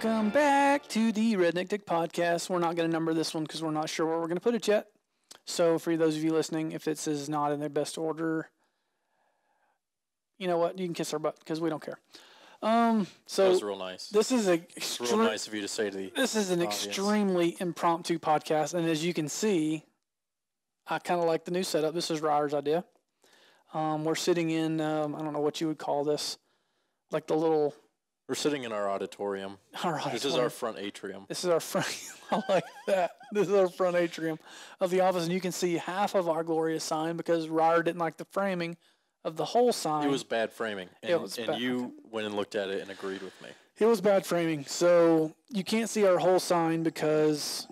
Welcome back to the Redneck podcast. We're not going to number this one because we're not sure where we're going to put it yet. So for those of you listening, if this is not in their best order, you know what? You can kiss our butt because we don't care. So that was real nice. This is real nice of you to say to the This is an audience. extremely impromptu podcast, and as you can see, I kind of like the new setup. This is Ryer's idea. We're sitting in I don't know what you would call this, like the little. We're sitting in our auditorium. This is our front atrium. This is our front. I like that. This is our front atrium of the office, and you can see half of our glorious sign because Ryer didn't like the framing of the whole sign. It was bad framing, and you went and looked at it and agreed with me. It was bad framing, so you can't see our whole sign because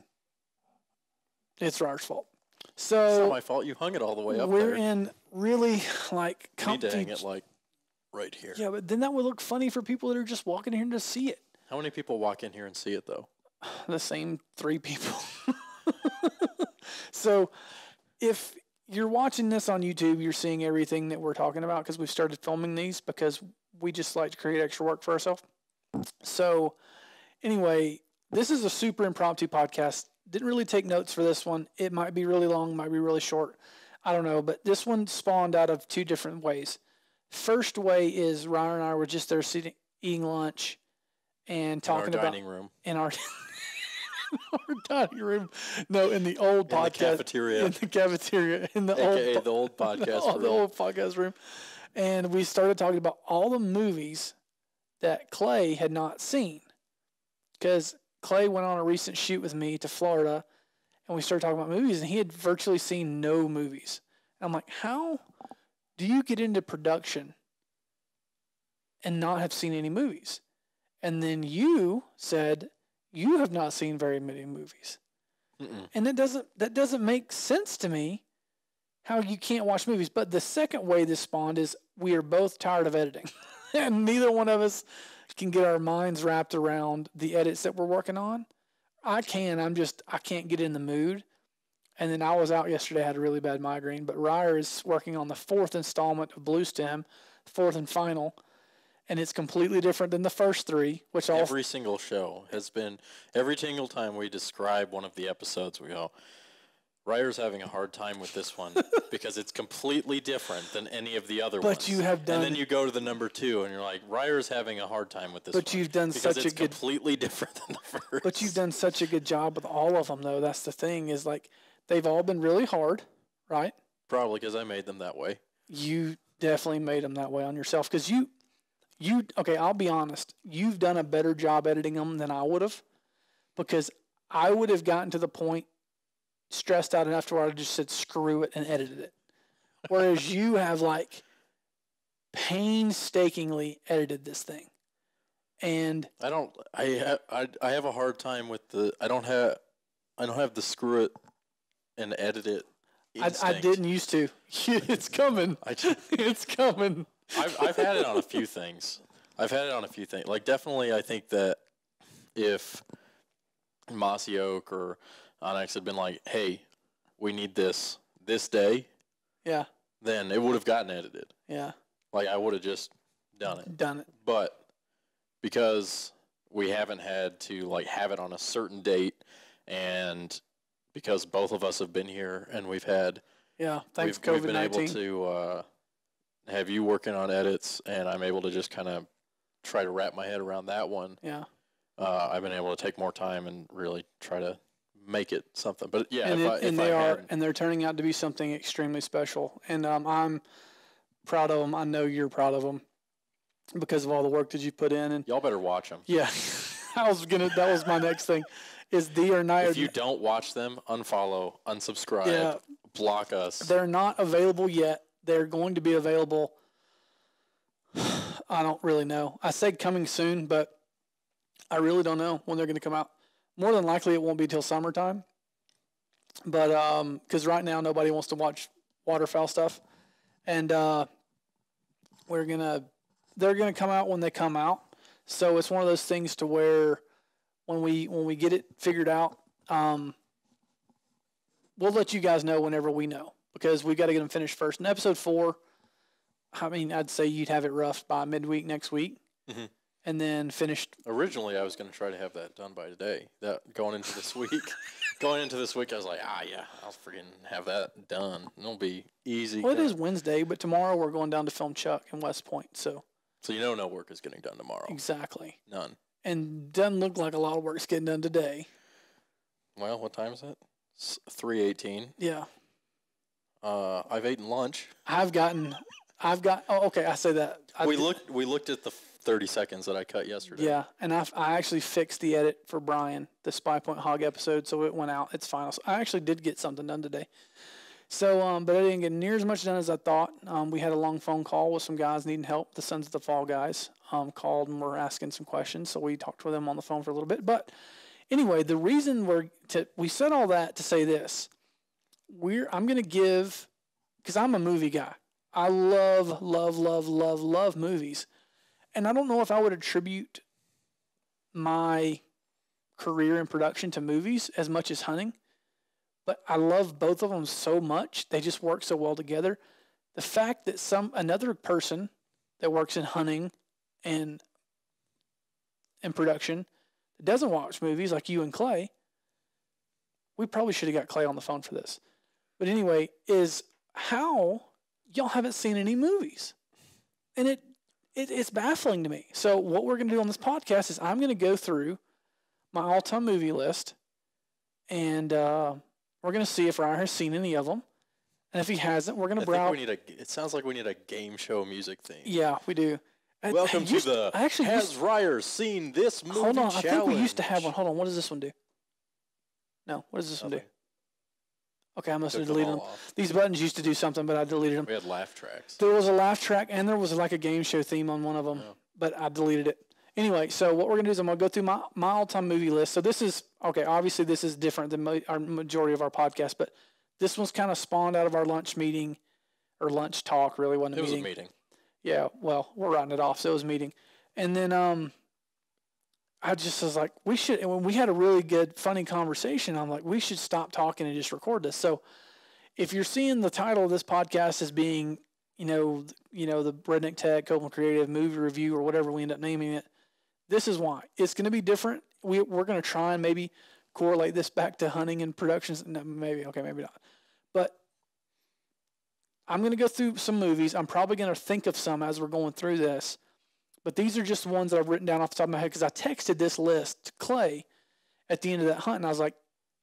it's Ryer's fault. So it's not my fault. You hung it all the way up. We're in really like comfy. You need to hang it like right here. Yeah, but then that would look funny for people that are just walking here to see it. How many people walk in here and see it though? The same 3 people. So if you're watching this on YouTube, you're seeing everything that we're talking about because we've started filming these because we just like to create extra work for ourselves. So anyway, this is a super impromptu podcast. Didn't really take notes for this one. It might be really long, might be really short. I don't know, but this one spawned out of 2 different ways. First way is Ryer and I were just there sitting, eating lunch and talking about dining room. In our dining room. No, in the old podcast. The cafeteria. In the cafeteria. In the AKA the old podcast room. The old podcast room. And we started talking about all the movies that Clay had not seen. Because Clay went on a recent shoot with me to Florida, and we started talking about movies, and he had virtually seen no movies. And I'm like, how do you get into production and not have seen any movies? And then you said you have not seen very many movies. Mm-mm. And that doesn't make sense to me how you can't watch movies. But the second way this spawned is we are both tired of editing. And neither one of us can get our minds wrapped around the edits that we're working on. I can't get in the mood. And then I was out yesterday, I had a really bad migraine, but Ryer is working on the 4th installment of Blue Stem, 4th and final, and it's completely different than the first 3, which every single show has been, every single time we describe one of the episodes, we go, Ryer's having a hard time with this one because it's completely different than any of the other ones. But you have done, and then you go to the number 2, and you're like, Ryer's having a hard time with this one. But you've done because such a good, completely different than the first. But you've done such a good job with all of them, though. That's the thing is like they've all been really hard, right? Probably because I made them that way. You definitely made them that way on yourself because you. Okay, I'll be honest. You've done a better job editing them than I would have because I would have gotten to the point stressed out enough to where I just said screw it and edited it. Whereas you have like painstakingly edited this thing. And I have a hard time with I don't have the screw it and edit it instinct. I didn't used to. It's coming. It's coming. I've had it on a few things. Like definitely I think that if Mossy Oak or Onyx had been like, hey, we need this day. Yeah. Then it would have gotten edited. Yeah. Like I would have just done it. But because we haven't had to like have it on a certain date and because both of us have been here and we've had thanks we've been COVID-19. able to have you working on edits, and I'm able to just kind of try to wrap my head around that one. Yeah. I've been able to take more time and really try to make it something. But yeah, and they're turning out to be something extremely special. And I'm proud of them. I know you're proud of them because of all the work that you put in. And y'all better watch them. Yeah, that was my next thing. Is the or night? If you don't watch them, unfollow, unsubscribe, block us. They're not available yet. They're going to be available. I don't really know. I said coming soon, but I really don't know when they're going to come out. More than likely, it won't be till summertime. But because right now nobody wants to watch waterfowl stuff, and they're gonna come out when they come out. So it's one of those things to where when we get it figured out, we'll let you guys know whenever we know. Because we got to get them finished first. In episode 4, I mean, I'd say you'd have it roughed by midweek next week. Mm-hmm. and then finished. Originally, I was going to try to have that done by today. That going into this week, I was like, yeah, I'll freaking have that done. It'll be easy. Well, it is Wednesday, but tomorrow we're going down to film Chuck in West Point. So no work is getting done tomorrow. Exactly. None. And doesn't look like a lot of work's getting done today. Well, what time is it? 3:18. Yeah. I've eaten lunch. Oh, okay, I say that. We looked at the 30 seconds that I cut yesterday. Yeah, and I actually fixed the edit for Brian, the Spy Point Hog episode, so it went out. It's final. So I actually did get something done today. So, but I didn't get near as much done as I thought. We had a long phone call with some guys needing help. The Sons of the Fall guys called and were asking some questions, so we talked with them on the phone for a little bit. But anyway, the reason we said all that to say this. I'm going to give, because I'm a movie guy. I love movies. And I don't know if I would attribute my career in production to movies as much as hunting, but I love both of them so much. They just work so well together. The fact that another person that works in hunting and in production that doesn't watch movies like you and Clay, we probably should have got Clay on the phone for this. But anyway, is how y'all haven't seen any movies. And it's baffling to me. So what we're going to do on this podcast is I'm going to go through my all-time movie list, and we're going to see if Ryer has seen any of them. And if he hasn't, we're going to browse. It sounds like we need a game show music theme. Yeah, we do. Welcome to the Has Ryer Seen This Movie Hold on, Challenge? I think we used to have one. Hold on, what does this one do? No, what does this one do? Okay, I must have deleted them. These buttons used to do something, but I deleted them. We had laugh tracks. There was a laugh track, and there was like a game show theme on one of them, but I deleted it. Anyway, so what we're going to do is I'm going to go through my all-time movie list. So this is, okay, obviously this is different than our majority of our podcast, but this one's kind of spawned out of our lunch meeting, or lunch talk, really wasn't a meeting. It was a meeting. Yeah, well, we're writing it off, so it was a meeting. And then I just was like, we should, and when we had a really good, funny conversation, I'm like, we should stop talking and just record this. So if you're seeing the title of this podcast as being, the Redneck Tech, Copeland Creative Movie Review, or whatever we end up naming it, this is why. It's going to be different. We're going to try and maybe correlate this back to hunting and productions. No, maybe not. But I'm going to go through some movies. I'm probably going to think of some as we're going through this. But these are just ones that I've written down off the top of my head because I texted this list to Clay at the end of that hunt, and I was like,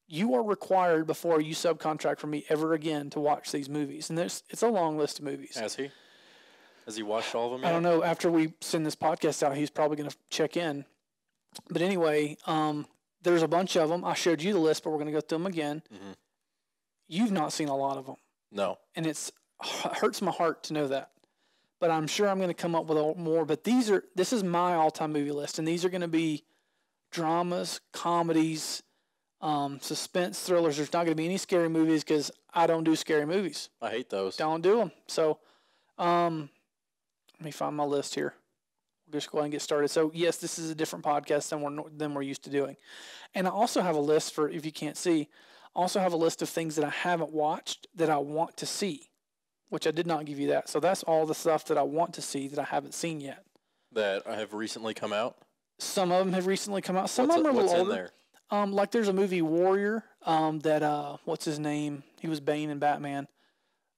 you are required before you subcontract for me ever again to watch these movies. And it's a long list of movies. Has he? Has he watched all of them yet? I don't know. After we send this podcast out, he's probably going to check in. But anyway, there's a bunch of them. I showed you the list, but we're going to go through them again. Mm-hmm. You've not seen a lot of them. No. And it hurts my heart to know that. But I'm sure I'm going to come up with more. But this is my all-time movie list, and these are going to be dramas, comedies, suspense, thrillers. There's not going to be any scary movies because I don't do scary movies. I hate those. Don't do them. So let me find my list here. We'll just go ahead and get started. So, yes, this is a different podcast than we're used to doing. And I also have a list for, if you can't see, I also have a list of things that I haven't watched that I want to see, which I did not give you that. So that's all the stuff that I want to see that I haven't seen yet. That have recently come out? Some of them have recently come out. Some of them are a little older. What's in there? Like there's a movie, Warrior, that, what's his name? He was Bane in Batman.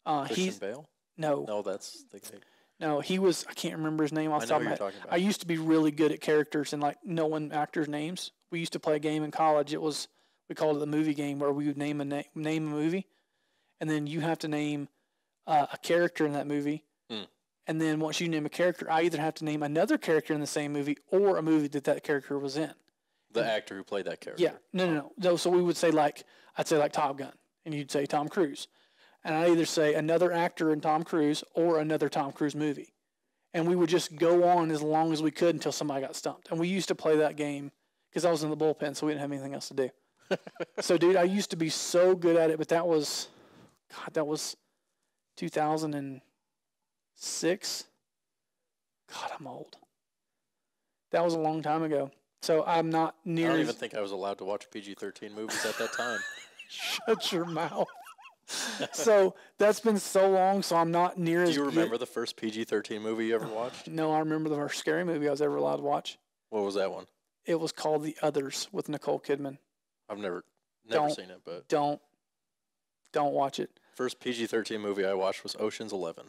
Christian Bale? No. No, that's the guy. No, he was, I can't remember his name off the top of my head. I used to be really good at characters and like knowing actors' names. We used to play a game in college. We called it the movie game, where we would name a movie, and then you have to name a character in that movie. And then once you name a character, I either have to name another character in the same movie or a movie that character was in. The actor who played that character. Yeah. No. So we would say I'd say Top Gun, and you'd say Tom Cruise. And I'd either say another actor in Tom Cruise or another Tom Cruise movie. And we would just go on as long as we could until somebody got stumped. And we used to play that game because I was in the bullpen, so we didn't have anything else to do. So, dude, I used to be so good at it, but that was 2006. God, I'm old. That was a long time ago. So I'm not near. I don't even think I was allowed to watch PG-13 movies at that time. Shut your mouth. So that's been so long, so I'm not near as. Do you remember the first PG-13 movie you ever watched? No, I remember the first scary movie I was ever allowed to watch. What was that one? It was called The Others with Nicole Kidman. I've never seen it, but don't watch it. First PG-13 movie I watched was Ocean's 11.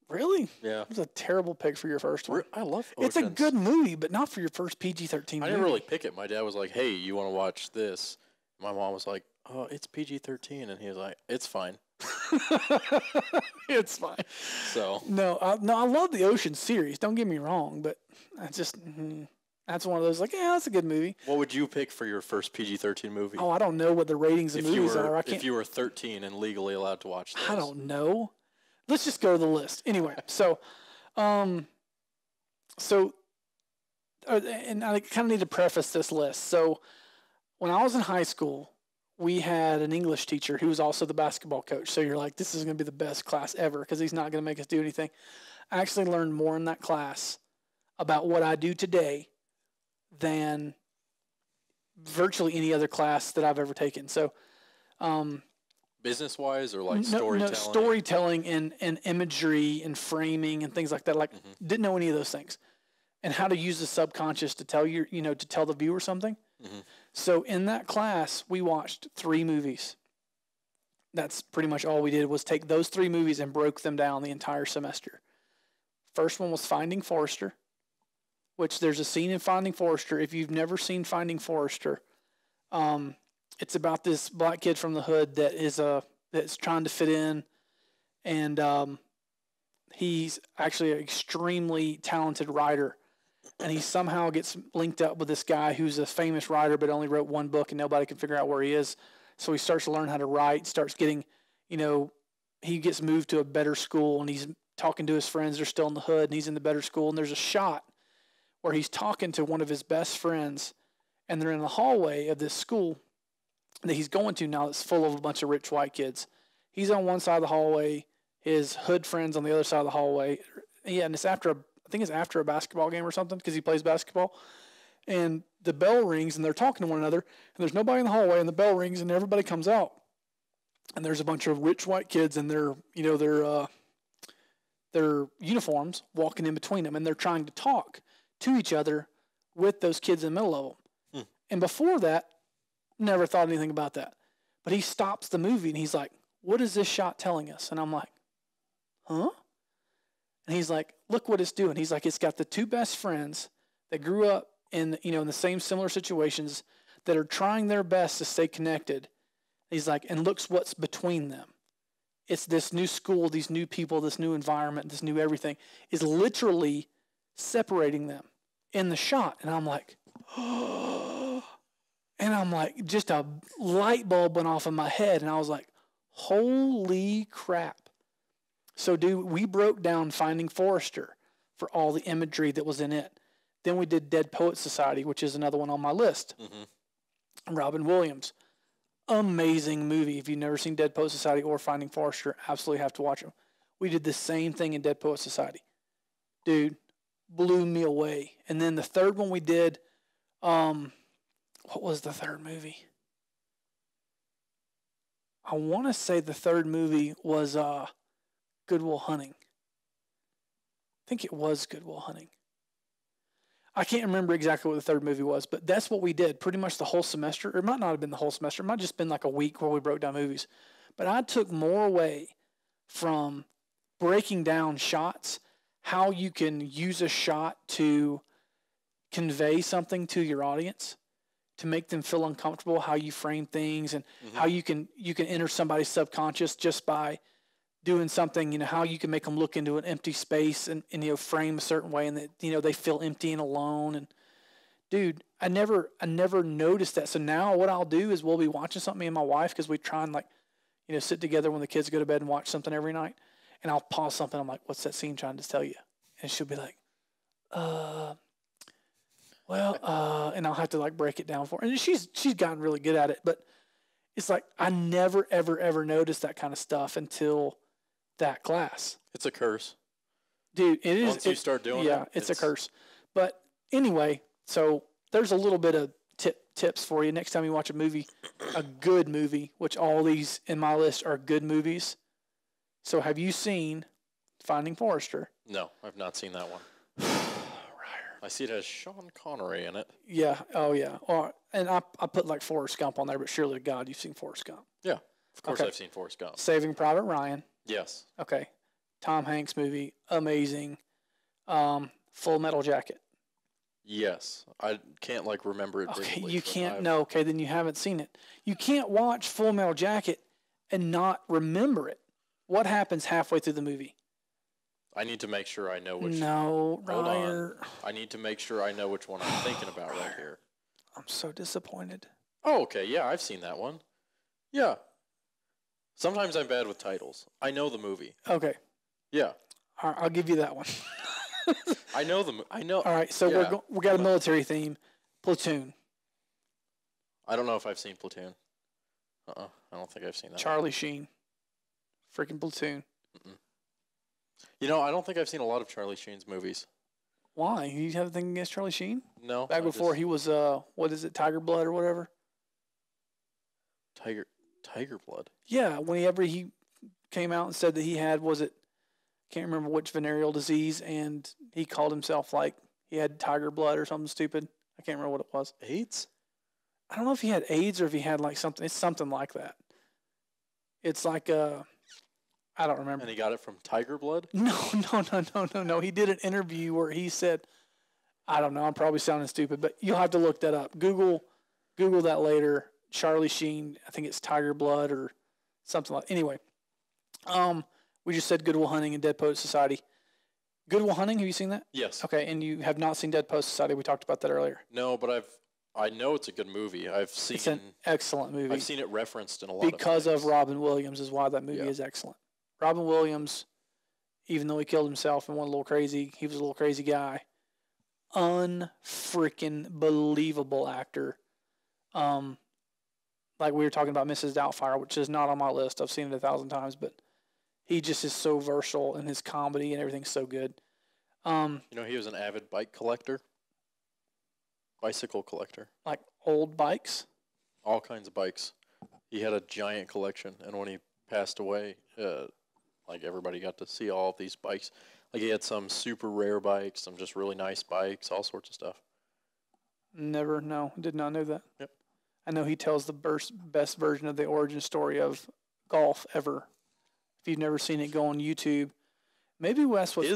Really? Yeah. It was a terrible pick for your first one. I love Ocean's. It's a good movie, but not for your first PG-13 movie. I didn't really pick it. My dad was like, "Hey, you want to watch this?" My mom was like, "Oh, it's PG-13," and he was like, "It's fine." It's fine. So no, I love the Ocean series. Don't get me wrong, but that's one of those like, yeah, that's a good movie. what would you pick for your first PG-13 movie? Oh, I don't know what the ratings of movies are. If you were 13 and legally allowed to watch this. I don't know. Let's just go to the list anyway. And I kind of need to preface this list. So, when I was in high school, we had an English teacher who was also the basketball coach. So you're like, this is going to be the best class ever because he's not going to make us do anything. I actually learned more in that class about what I do today than virtually any other class that I've ever taken. So, business-wise or like storytelling? No, storytelling and imagery and framing and things like that. Like, didn't know any of those things. And how to use the subconscious to tell to tell the viewer something. Mm-hmm. So in that class, we watched 3 movies. That's pretty much all we did was take those 3 movies and broke them down the entire semester. First one was Finding Forrester, which there's a scene in Finding Forrester. If you've never seen Finding Forrester, it's about this black kid from the hood that's trying to fit in, and he's actually an extremely talented writer. And he somehow gets linked up with this guy who's a famous writer but only wrote 1 book and nobody can figure out where he is. So he starts to learn how to write, starts getting, he gets moved to a better school and he's talking to his friends. They're still in the hood and he's in the better school. And there's a shot where he's talking to one of his best friends and they're in the hallway of this school that he's going to now that's full of a bunch of rich white kids. He's on one side of the hallway, his hood friend's on the other side of the hallway. Yeah, and I think it's after a basketball game or something because he plays basketball. And the bell rings and they're talking to one another and there's nobody in the hallway and the bell rings and everybody comes out. And there's a bunch of rich white kids in their uniforms walking in between them and they're trying to talk to each other with those kids in the middle of them. And before that, never thought anything about that. But he stops the movie and he's like, what is this shot telling us? And I'm like, huh? And he's like, look what it's doing. He's like, it's got the 2 best friends that grew up in the same similar situations that are trying their best to stay connected. He's like, and looks what's between them. It's this new school, these new people, this new environment, this new everything is literally separating them in the shot. And I'm like, oh, and I'm like, just a light bulb went off in my head. And I was like, holy crap. So, dude, we broke down Finding Forrester for all the imagery that was in it. Then we did Dead Poets Society, which is another one on my list. Mm-hmm. Robin Williams. Amazing movie. If you've never seen Dead Poets Society or Finding Forrester, absolutely have to watch them. We did the same thing in Dead Poets Society. Dude, blew me away. And then the third one we did, what was the third movie? I want to say the third movie was Goodwill Hunting. I think it was Goodwill Hunting. I can't remember exactly what the third movie was, but that's what we did pretty much the whole semester. Or it might not have been the whole semester. It might have just been like a week where we broke down movies. But I took more away from breaking down shots, how you can use a shot to convey something to your audience, to make them feel uncomfortable, how you frame things, and how you can enter somebody's subconscious just by doing something, how you can make them look into an empty space and frame a certain way and that, they feel empty and alone. And dude, I never noticed that. So now what I'll do is we'll be watching something, me and my wife, because we try and sit together when the kids go to bed and watch something every night. And I'll pause something. I'm like, what's that scene trying to tell you? And she'll be like, and I'll have to break it down for her. And she's gotten really good at it, but it's like, I never, ever, ever noticed that kind of stuff until that class. It's a curse. Dude, it is. Once you start doing it. Yeah, it's a curse. But anyway, so there's a little bit of tips for you. Next time you watch a movie, a good movie, which all these in my list are good movies. So have you seen Finding Forrester? No, I've not seen that one. Ryer. there. I see it has Sean Connery in it. Yeah. Oh, yeah. And I put like Forrest Gump on there, but surely to God, you've seen Forrest Gump. Yeah, of course Okay. I've seen Forrest Gump. Saving Private Ryan. Yes. Okay. Tom Hanks movie, amazing. Full Metal Jacket. Yes. I can't like remember it. Okay, vividly, you but can't. No, okay, then you haven't seen it. You can't watch Full Metal Jacket and not remember it. What happens halfway through the movie? I need to make sure I know which. No, Hold Ryer. on. I need to make sure I know which one I'm thinking about right here. I'm so disappointed. Oh, okay. Yeah, I've seen that one. Yeah. Sometimes I'm bad with titles. I know the movie. Okay, Yeah. all right, I'll give you that one. I know the. I know. All right, so Yeah. we got a military theme. Platoon. I don't know if I've seen Platoon. I don't think I've seen that. Charlie Sheen. Freaking Platoon. You know, I don't think I've seen a lot of Charlie Sheen's movies. Why? You have a thing against Charlie Sheen? No. Back before he was what is it, Tiger Blood or whatever? Tiger Blood. Yeah, whenever he came out and said that he had, can't remember which venereal disease, and he called himself like he had tiger blood or something stupid. I can't remember what it was. AIDS? I don't know if he had AIDS or if he had like something. It's something like that. It's like I don't remember. And he got it from Tiger Blood? No. He did an interview where he said, I don't know. I'm probably sounding stupid, but you'll have to look that up. Google that later. Charlie Sheen. I think it's Tiger Blood or something like. Anyway, we just said Goodwill Hunting and Dead Poet Society. Goodwill Hunting. Have you seen that? Yes. Okay, and you have not seen Dead Poet Society. We talked about that earlier. No, but I know it's a good movie. It's an excellent movie. I've seen it referenced in a lot because of things. of Robin Williams is why that movie is excellent. Robin Williams, even though he killed himself and went a little crazy, he was a little crazy guy. Unfreaking believable actor. Like we were talking about Mrs. Doubtfire, which is not on my list. I've seen it 1,000 times, but he just is so versatile in his comedy and everything's so good. You know, he was an avid bike collector. Bicycle collector. Like old bikes? All kinds of bikes. He had a giant collection, and when he passed away, like everybody got to see all of these bikes. Like he had some super rare bikes, some just really nice bikes, all sorts of stuff. Did not know that. Yep. I know he tells the best version of the origin story of golf ever. If you've never seen it, go on YouTube. Maybe maybe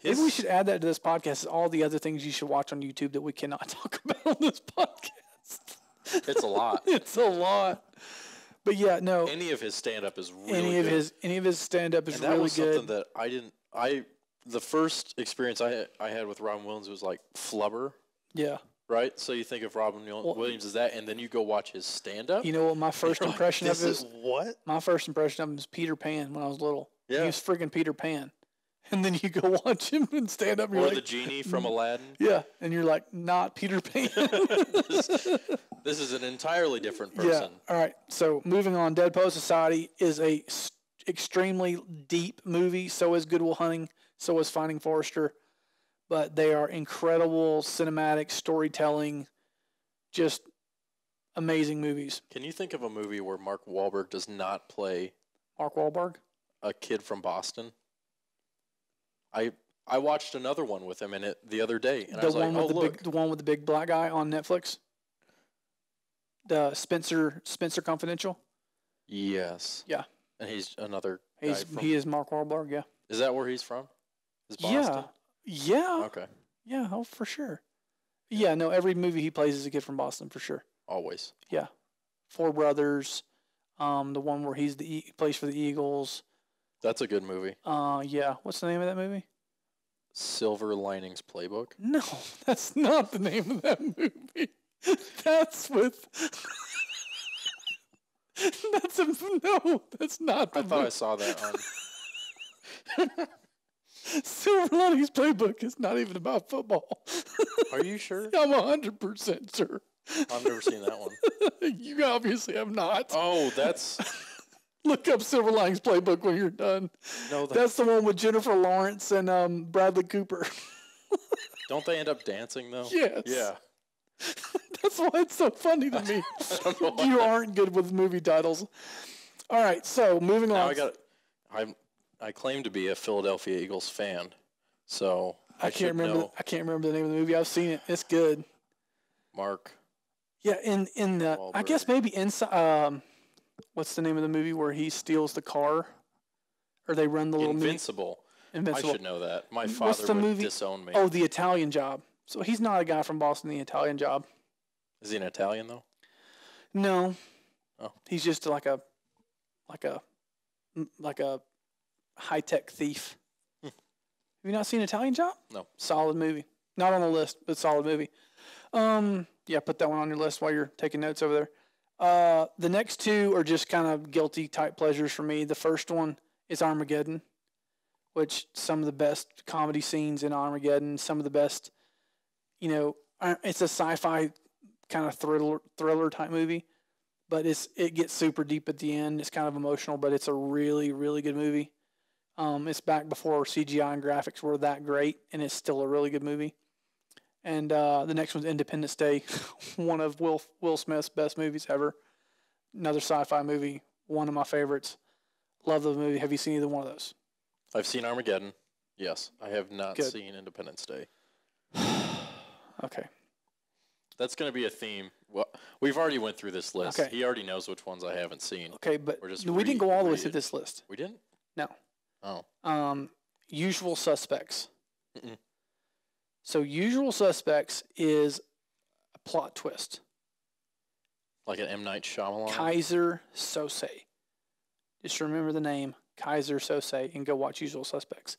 we should add that to this podcast. All the other things you should watch on YouTube that we cannot talk about on this podcast. It's a lot. It's a lot. But yeah, no. Any of his stand-up is really good. Any of his stand-up is and that really was good. Something that the first experience I had with Robin Williams was like Flubber. Yeah. Right? So you think of Robin Williams as that, and then you go watch his stand-up. You know what my first impression of is? What? My first impression of him is Peter Pan when I was little. Yeah. He was freaking Peter Pan. And then you go watch him and stand up and you're or like, the genie from Aladdin. Yeah. And you're like, not Peter Pan. This is an entirely different person. Yeah. All right. So moving on, Dead Poet Society is a extremely deep movie. So is Goodwill Hunting. So is Finding Forrester. But they are incredible cinematic storytelling, just amazing movies. Can you think of a movie where Mark Wahlberg does not play Mark Wahlberg? A kid from Boston? I watched another one with him in it the other day, and I was like, oh, look. The one with the big black guy on Netflix? The Spencer Confidential? Yes. Yeah. And he's another guy He is Mark Wahlberg, yeah. Is that where he's from? Is Boston? Yeah. Okay. Yeah, oh, for sure. Yeah, no, every movie he plays is a kid from Boston, for sure. Always. Yeah. Four Brothers, the one where he plays for the Eagles. That's a good movie. Yeah. What's the name of that movie? Silver Linings Playbook. No, that's not the name of that movie. That's with... that's not the I thought I saw that on... Silver Linings Playbook is not even about football. Are you sure? I'm 100% sure. I've never seen that one. You obviously have not. Oh, that's... Look up Silver Linings Playbook when you're done. No, that's the one with Jennifer Lawrence and Bradley Cooper. Don't they end up dancing, though? Yes. Yeah. That's why it's so funny to me. You aren't good with movie titles. All right, so moving on. I claim to be a Philadelphia Eagles fan, so I can't remember. know. I can't remember the name of the movie. I've seen it. It's good. Mark. Yeah, in the I guess maybe inside. What's the name of the movie where he steals the car, or they run the little Invincible. Invincible. I should know that. My What's father the would movie? disown me. Oh, The Italian Job. So he's not a guy from Boston. The Italian Job. Is he an Italian though? No. Oh. He's just like a high-tech thief. Have you not seen Italian Job? No. Solid movie. Not on the list, but solid movie. Yeah, put that one on your list while you're taking notes over there. The next two are just kind of guilty type pleasures for me. The first one is Armageddon, which some of the best comedy scenes in Armageddon, some of the best, it's a sci-fi kind of thriller type movie, but it gets super deep at the end. It's kind of emotional, but it's a really, really good movie. It's back before CGI and graphics were that great, and it's still a really good movie. And the next one's Independence Day, one of Will Smith's best movies ever. Another sci-fi movie, one of my favorites. Love the movie. Have you seen either one of those? I've seen Armageddon. Yes, I have not seen Independence Day. Okay. That's going to be a theme. Well, we've already went through this list. Okay. He already knows which ones I haven't seen. Okay, but we didn't go all the way through this list. We didn't? No. Oh. Usual Suspects. Mm-mm. So Usual Suspects is a plot twist. Like an M. Night Shyamalan? Kaiser Sose. Just remember the name, Kaiser Sose, and go watch Usual Suspects.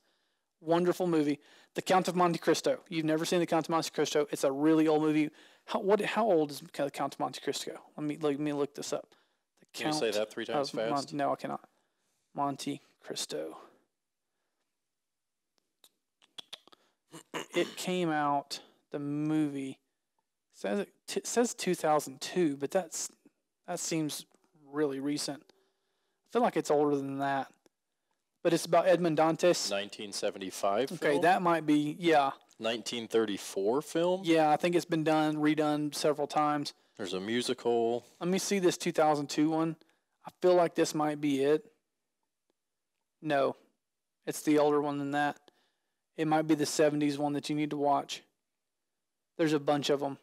Wonderful movie. The Count of Monte Cristo. You've never seen The Count of Monte Cristo. It's a really old movie. How old is The Count of Monte Cristo? Let me look this up. Can you say that 3 times fast? No, I cannot. Monte Cristo. It came out, the movie, says 2002, but that seems really recent. I feel like it's older than that. But it's about Edmond Dantes. 1975 film? Okay, that might be, yeah. 1934 film? Yeah, I think it's been redone several times. There's a musical. Let me see this 2002 one. I feel like this might be it. No, it's the older one than that. It might be the 70s one that you need to watch. There's a bunch of them.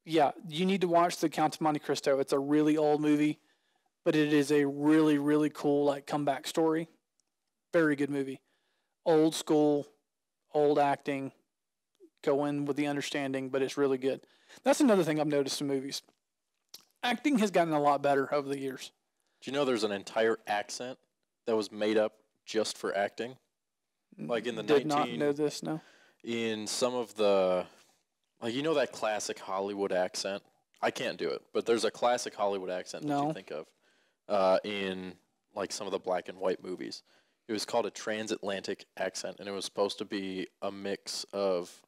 Yeah, you need to watch The Count of Monte Cristo. It's a really old movie, but it is a really, really cool comeback story. Very good movie. Old school, old acting. Go in with the understanding, but it's really good. That's another thing I've noticed in movies. Acting has gotten a lot better over the years. Do you know there's an entire accent that was made up just for acting? Like in the Did not know this, no. In some of the, that classic Hollywood accent. I can't do it, but there's a classic Hollywood accent that you think of in some of the black and white movies. It was called a transatlantic accent, and it was supposed to be a mix of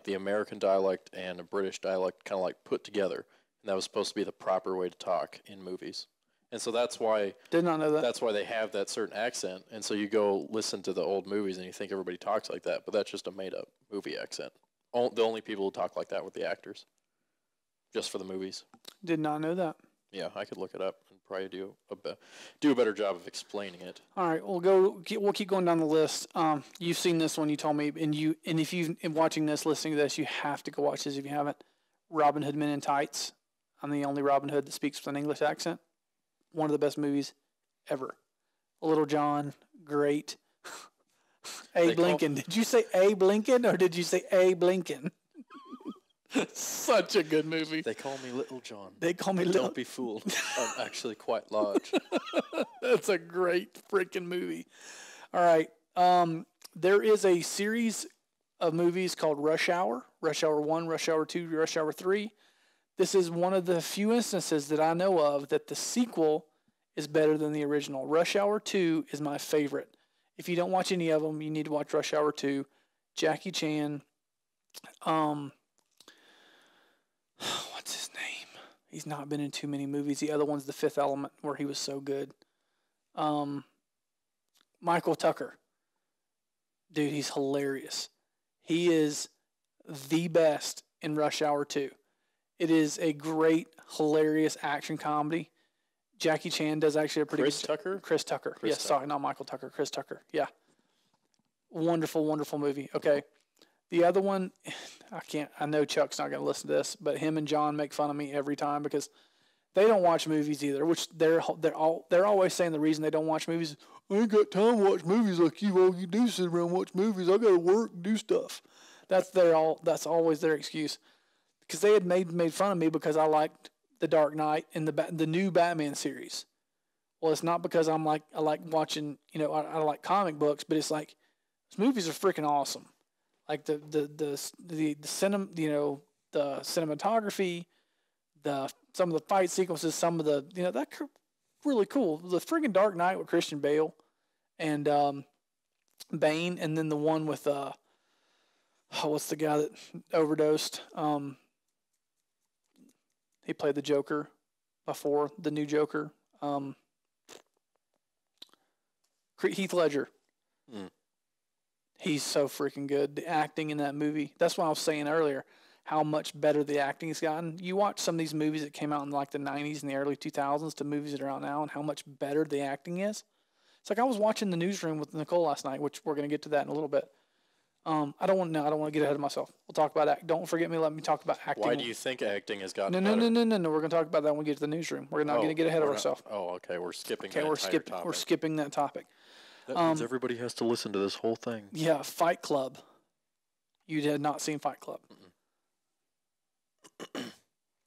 the American dialect and a British dialect kind of put together, and that was supposed to be the proper way to talk in movies. And so that's why did not know that. That's why they have that certain accent. And so you go listen to the old movies and you think everybody talks like that, but that's just a made-up movie accent. The only people who talk like that were the actors, just for the movies. Did not know that. Yeah, I could look it up and probably do a better job of explaining it. All right, we'll keep going down the list. You've seen this one, you told me, and if you've been watching this, listening to this, you have to go watch this if you haven't. Robin Hood Men in Tights. I'm the only Robin Hood that speaks with an English accent. One of the best movies ever. Little John, great. Abe Lincoln. Did you say Abe Lincoln or did you say Abe Lincoln? Such a good movie. They call me Little John. They call me Little. Don't be fooled. I'm actually quite large. That's a great freaking movie. All right. There is a series of movies called Rush Hour. Rush Hour 1, Rush Hour 2, Rush Hour 3. This is one of the few instances that I know of that the sequel is better than the original. Rush Hour 2 is my favorite. If you don't watch any of them, you need to watch Rush Hour 2. Jackie Chan. What's his name? He's not been in too many movies. The other one's The Fifth Element, where he was so good. Michael Tucker. Dude, he's hilarious. He is the best in Rush Hour 2. It is a great, hilarious action comedy. Jackie Chan does actually a pretty Chris Tucker? Chris Tucker. Yes, sorry, not Michael Tucker. Chris Tucker. Yeah. Wonderful, wonderful movie. Okay. The other one, I know Chuck's not going to listen to this, but him and John make fun of me every time because they don't watch movies either, which they're always saying the reason they don't watch movies is, I ain't got time to watch movies like you. All you do is sit around and watch movies. I got to work and do stuff. That's always their excuse. Because they had made fun of me because I liked The Dark Knight and the new Batman series. Well, it's not because I like watching, I like comic books, but it's like, these movies are freaking awesome. Like the cinematography, some of the fight sequences, some of the, that's really cool. The freaking Dark Knight with Christian Bale and Bane, and then the one with what's the guy that overdosed? He played the Joker before, the new Joker. Heath Ledger. He's so freaking good. The acting in that movie. That's what I was saying earlier, how much better the acting's gotten. You watch some of these movies that came out in like the 90s and the early 2000s to movies that are out now and how much better the acting is. It's like I was watching The Newsroom with Nicole last night, which we're going to get to that in a little bit. I don't want to get ahead of myself. We'll talk about that. Don't forget me. Let me talk about acting. Why do you think acting has gotten better? No. We're going to talk about that when we get to The Newsroom. We're not going to get ahead of ourselves. Oh, okay. We're skipping We're skipping that topic. That means everybody has to listen to this whole thing. Yeah, Fight Club. You had not seen Fight Club.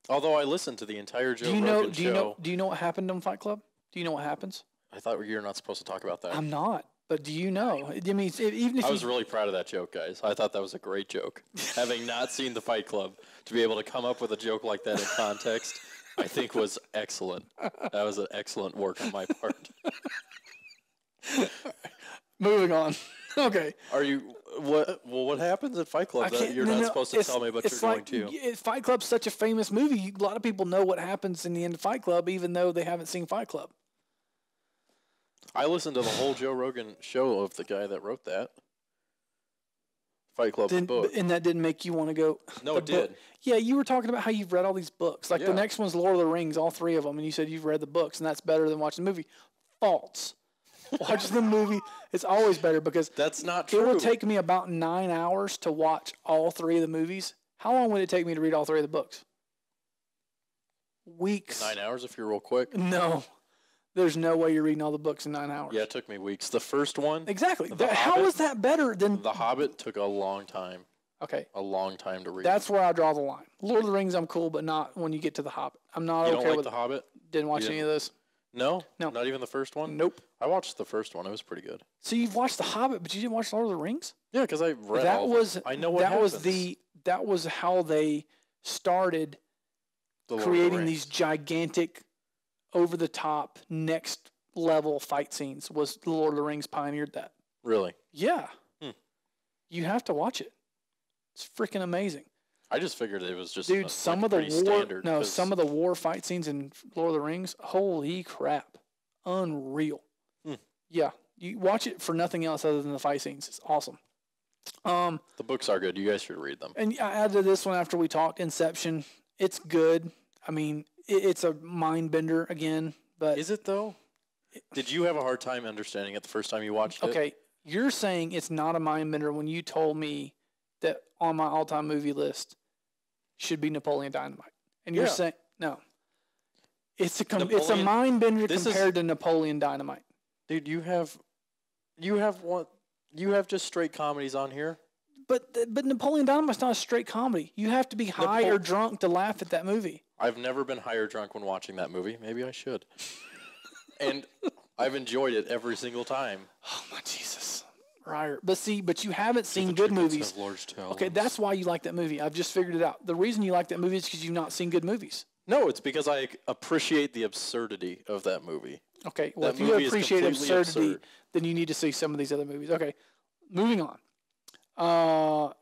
Although I listened to the entire Joe Rogan show. Do you know what happened in Fight Club? Do you know what happens? I thought you're not supposed to talk about that. I'm not. But do you know? I mean, even if I was really proud of that joke, guys. I thought that was a great joke. Having not seen the Fight Club, to be able to come up with a joke like that in context, I think was excellent. That was an excellent work on my part. Moving on. Okay. Are you what happens at Fight Club that you're not supposed to tell me, but you're going to? Fight Club's such a famous movie. A lot of people know what happens in the end of Fight Club, even though they haven't seen Fight Club. I listened to the whole Joe Rogan show of the guy that wrote that Fight Club book. And that didn't make you want to go? No, it did. Yeah, you were talking about how you've read all these books. Like the next one's Lord of the Rings, all three of them, and you said you've read the books, and that's better than watching the movie. False. Watching the movie, it's always better because that's not true. It would take me about 9 hours to watch all three of the movies. How long would it take me to read all three of the books? Weeks. 9 hours if you're real quick? No. There's no way you're reading all the books in 9 hours. Yeah, it took me weeks. The first one. Exactly. How is that better than... The Hobbit took a long time. Okay. A long time to read. That's where I draw the line. Lord of the Rings, I'm cool, but not when you get to The Hobbit. I'm not okay with... You don't like The Hobbit? Didn't watch any of those. No? Not even the first one? Nope. I watched the first one. It was pretty good. So you've watched The Hobbit, but you didn't watch Lord of the Rings? Yeah, because I read all of them. I know what happens. That was how they started creating these gigantic, over-the-top, next-level fight scenes. Was The Lord of the Rings pioneered that. Really? Yeah. You have to watch it. It's freaking amazing. I just figured it was just some of the war fight scenes in Lord of the Rings, holy crap. Unreal. Yeah. You watch it for nothing else other than the fight scenes. It's awesome. The books are good. You guys should read them. And I added this one after we talked, Inception. It's good. I mean, it's a mind bender again, but is it though? Did you have a hard time understanding it the first time you watched it? Okay. You're saying it's not a mind bender when you told me that on my all-time movie list should be Napoleon Dynamite. And you're saying, no. It's a mind bender compared to Napoleon Dynamite. Dude, you have just straight comedies on here. But Napoleon Dynamite's not a straight comedy. You have to be high or drunk to laugh at that movie. I've never been high or drunk when watching that movie. Maybe I should. And I've enjoyed it every single time. Oh my Jesus. Ryer. But you haven't seen good movies. Okay, that's why you like that movie. I've just figured it out. The reason you like that movie is because you've not seen good movies. No, it's because I appreciate the absurdity of that movie. Okay, well, if you appreciate absurdity, then you need to see some of these other movies. Okay, moving on.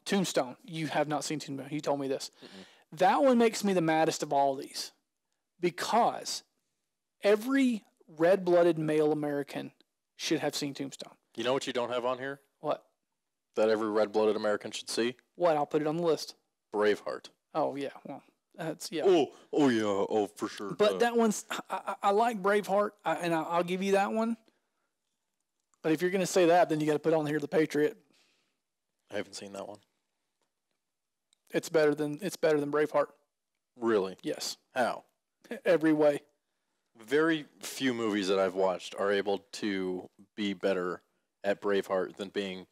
Tombstone. You have not seen Tombstone. You told me this. Mm-mm. That one makes me the maddest of all of these because every red-blooded male American should have seen Tombstone. You know what you don't have on here? What? That every red-blooded American should see? What? I'll put it on the list. Braveheart. Oh, yeah. Well, that's, yeah. Oh, yeah. Oh, for sure. But that one's, I like Braveheart, and I'll give you that one. But if you're going to say that, then you got to put on here The Patriot. I haven't seen that one. It's better than Braveheart. Really? Yes. How? Every way. Very few movies that I've watched are able to be better at Braveheart than being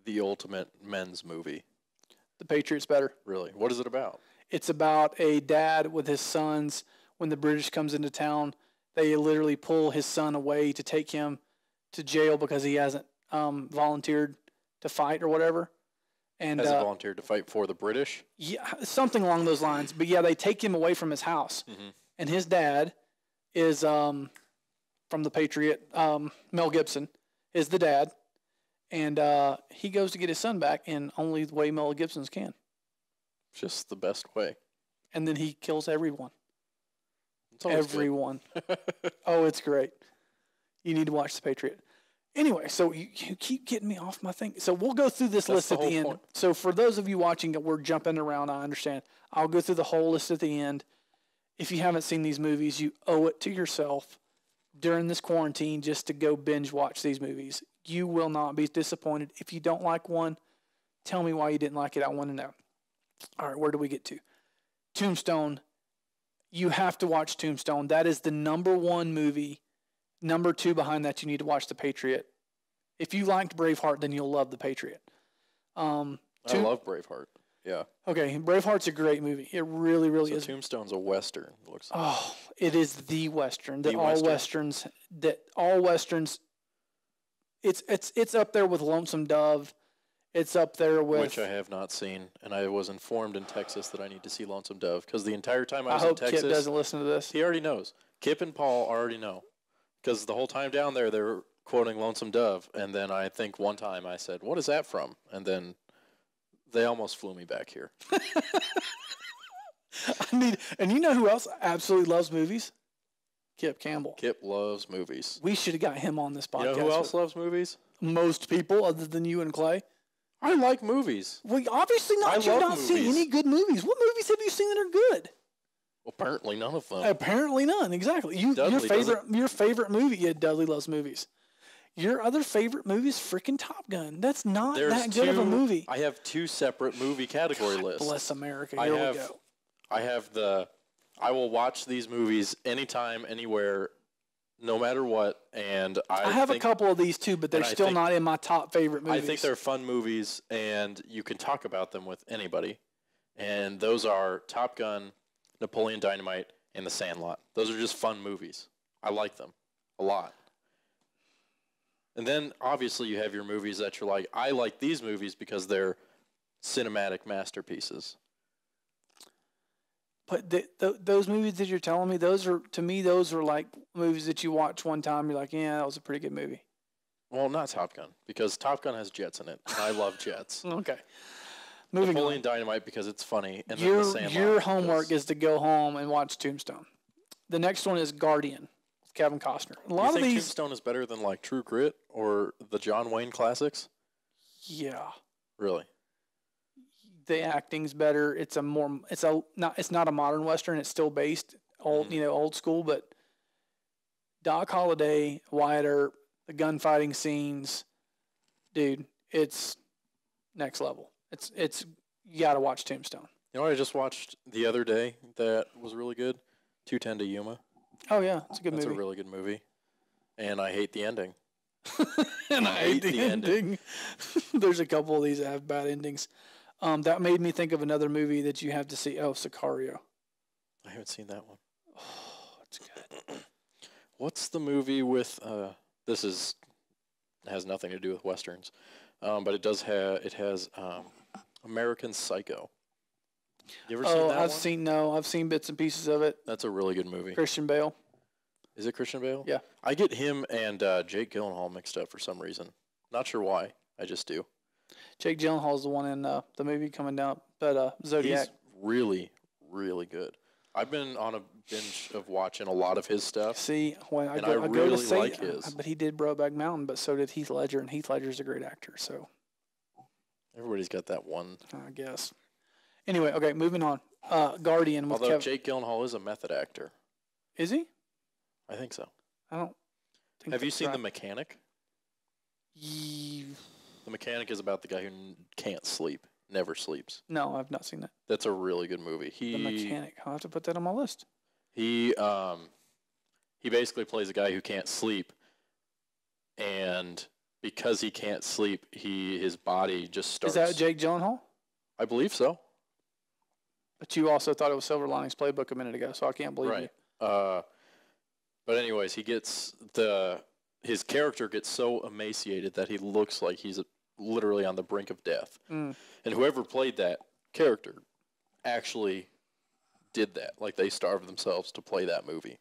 the ultimate men's movie. The Patriot's better. Really? What is it about? It's about a dad with his sons. When the British comes into town, they literally pull his son away to take him to jail because he hasn't volunteered to fight or whatever. And Has he volunteered to fight for the British? Yeah, something along those lines. But yeah, they take him away from his house. Mm-hmm. And his dad is from the Patriot. Mel Gibson is the dad. And he goes to get his son back in only the way Mel Gibson's can. Just the best way. And then he kills everyone. Everyone. Oh, it's great. You need to watch The Patriot. Anyway, so you keep getting me off my thing. So we'll go through this list at the end. Point. So for those of you watching, we're jumping around. I understand. I'll go through the whole list at the end. If you haven't seen these movies, you owe it to yourself during this quarantine just to go binge watch these movies. You will not be disappointed. If you don't like one, tell me why you didn't like it. I want to know. All right, where do we get to? Tombstone. You have to watch Tombstone. That is the number one movie. Number two behind that, you need to watch The Patriot. If you liked Braveheart, then you'll love The Patriot. I love Braveheart. Yeah. Okay, Braveheart's a great movie. It really, really is. Tombstone's a Western. Looks like. Oh, it is the Western. All Westerns. It's up there with Lonesome Dove. It's up there with... Which I have not seen, and I was informed in Texas that I need to see Lonesome Dove, because the entire time I was in Texas... I hope Kip doesn't listen to this. He already knows. Kip and Paul already know, because the whole time down there, they were quoting Lonesome Dove, and then I think one time I said, what is that from? And then they almost flew me back here. And you know who else absolutely loves movies? Kip Campbell. Kip loves movies. We should have got him on this podcast. You know who else loves movies? Most people, other than you and Clay. I like movies. Well, obviously not. You've not seen any good movies. What movies have you seen that are good? Well, apparently none of them. Apparently none. Exactly. Your favorite movie? Yeah, Dudley loves movies. Your other favorite movie is freaking Top Gun. That's not that good of a movie. I have two separate movie category lists. Bless America. Here we go. I will watch these movies anytime, anywhere, no matter what. And I have a couple of these too, but they're still not in my top favorite movies. I think they're fun movies, and you can talk about them with anybody. And those are Top Gun, Napoleon Dynamite, and The Sandlot. Those are just fun movies. I like them a lot. And then, obviously, you have your movies that you're like, I like these movies because they're cinematic masterpieces. But those movies that you're telling me, those are like movies that you watch one time. You're like, yeah, that was a pretty good movie. Well, not Top Gun, because Top Gun has jets in it, and I love jets. Okay. Napoleon Dynamite because it's funny, and then The Sandlot. Your homework is to go home and watch Tombstone. The next one is Guardian with Kevin Costner. You think Tombstone is better than like True Grit or the John Wayne classics? Yeah. Really? The acting's better. It's not a modern Western. It's still based old school, but Doc Holliday, Wyatt Earp, the gunfighting scenes, dude, it's next level. It's you got to watch Tombstone. You know what I just watched the other day that was really good? 210 to Yuma. Oh yeah, it's a good movie. That's a really good movie. And I hate the ending. And I hate the ending. There's a couple of these that have bad endings. That made me think of another movie that you have to see. Oh, Sicario. I haven't seen that one. Oh, it's good. What's the movie with? This has nothing to do with westerns, but it has American Psycho. You ever seen that one? I've seen bits and pieces of it. That's a really good movie. Christian Bale. Is it Christian Bale? Yeah. I get him and Jake Gyllenhaal mixed up for some reason. Not sure why. I just do. Jake Gyllenhaal is the one in the movie coming down, but Zodiac. He's really, really good. I've been on a binge of watching a lot of his stuff. See, when I go to say, like his. But he did Brokeback Mountain, but so did Heath Ledger, and Heath Ledger's a great actor. So everybody's got that one, I guess. Anyway, okay, moving on. Guardian with Although Jake Gyllenhaal is a method actor. Is he? I think so. I don't think. Have you seen The Mechanic? The Mechanic is about the guy who can't sleep, never sleeps. No, I've not seen that. That's a really good movie. The Mechanic. I'll have to put that on my list. He basically plays a guy who can't sleep, and because he can't sleep, his body just starts. Is that Jake Gyllenhaal? I believe so. But you also thought it was Silver Linings Playbook a minute ago, so I can't believe Right. you. But anyways, his character gets so emaciated that he looks like he's literally on the brink of death. Mm. And whoever played that character actually did that. Like, they starved themselves to play that movie.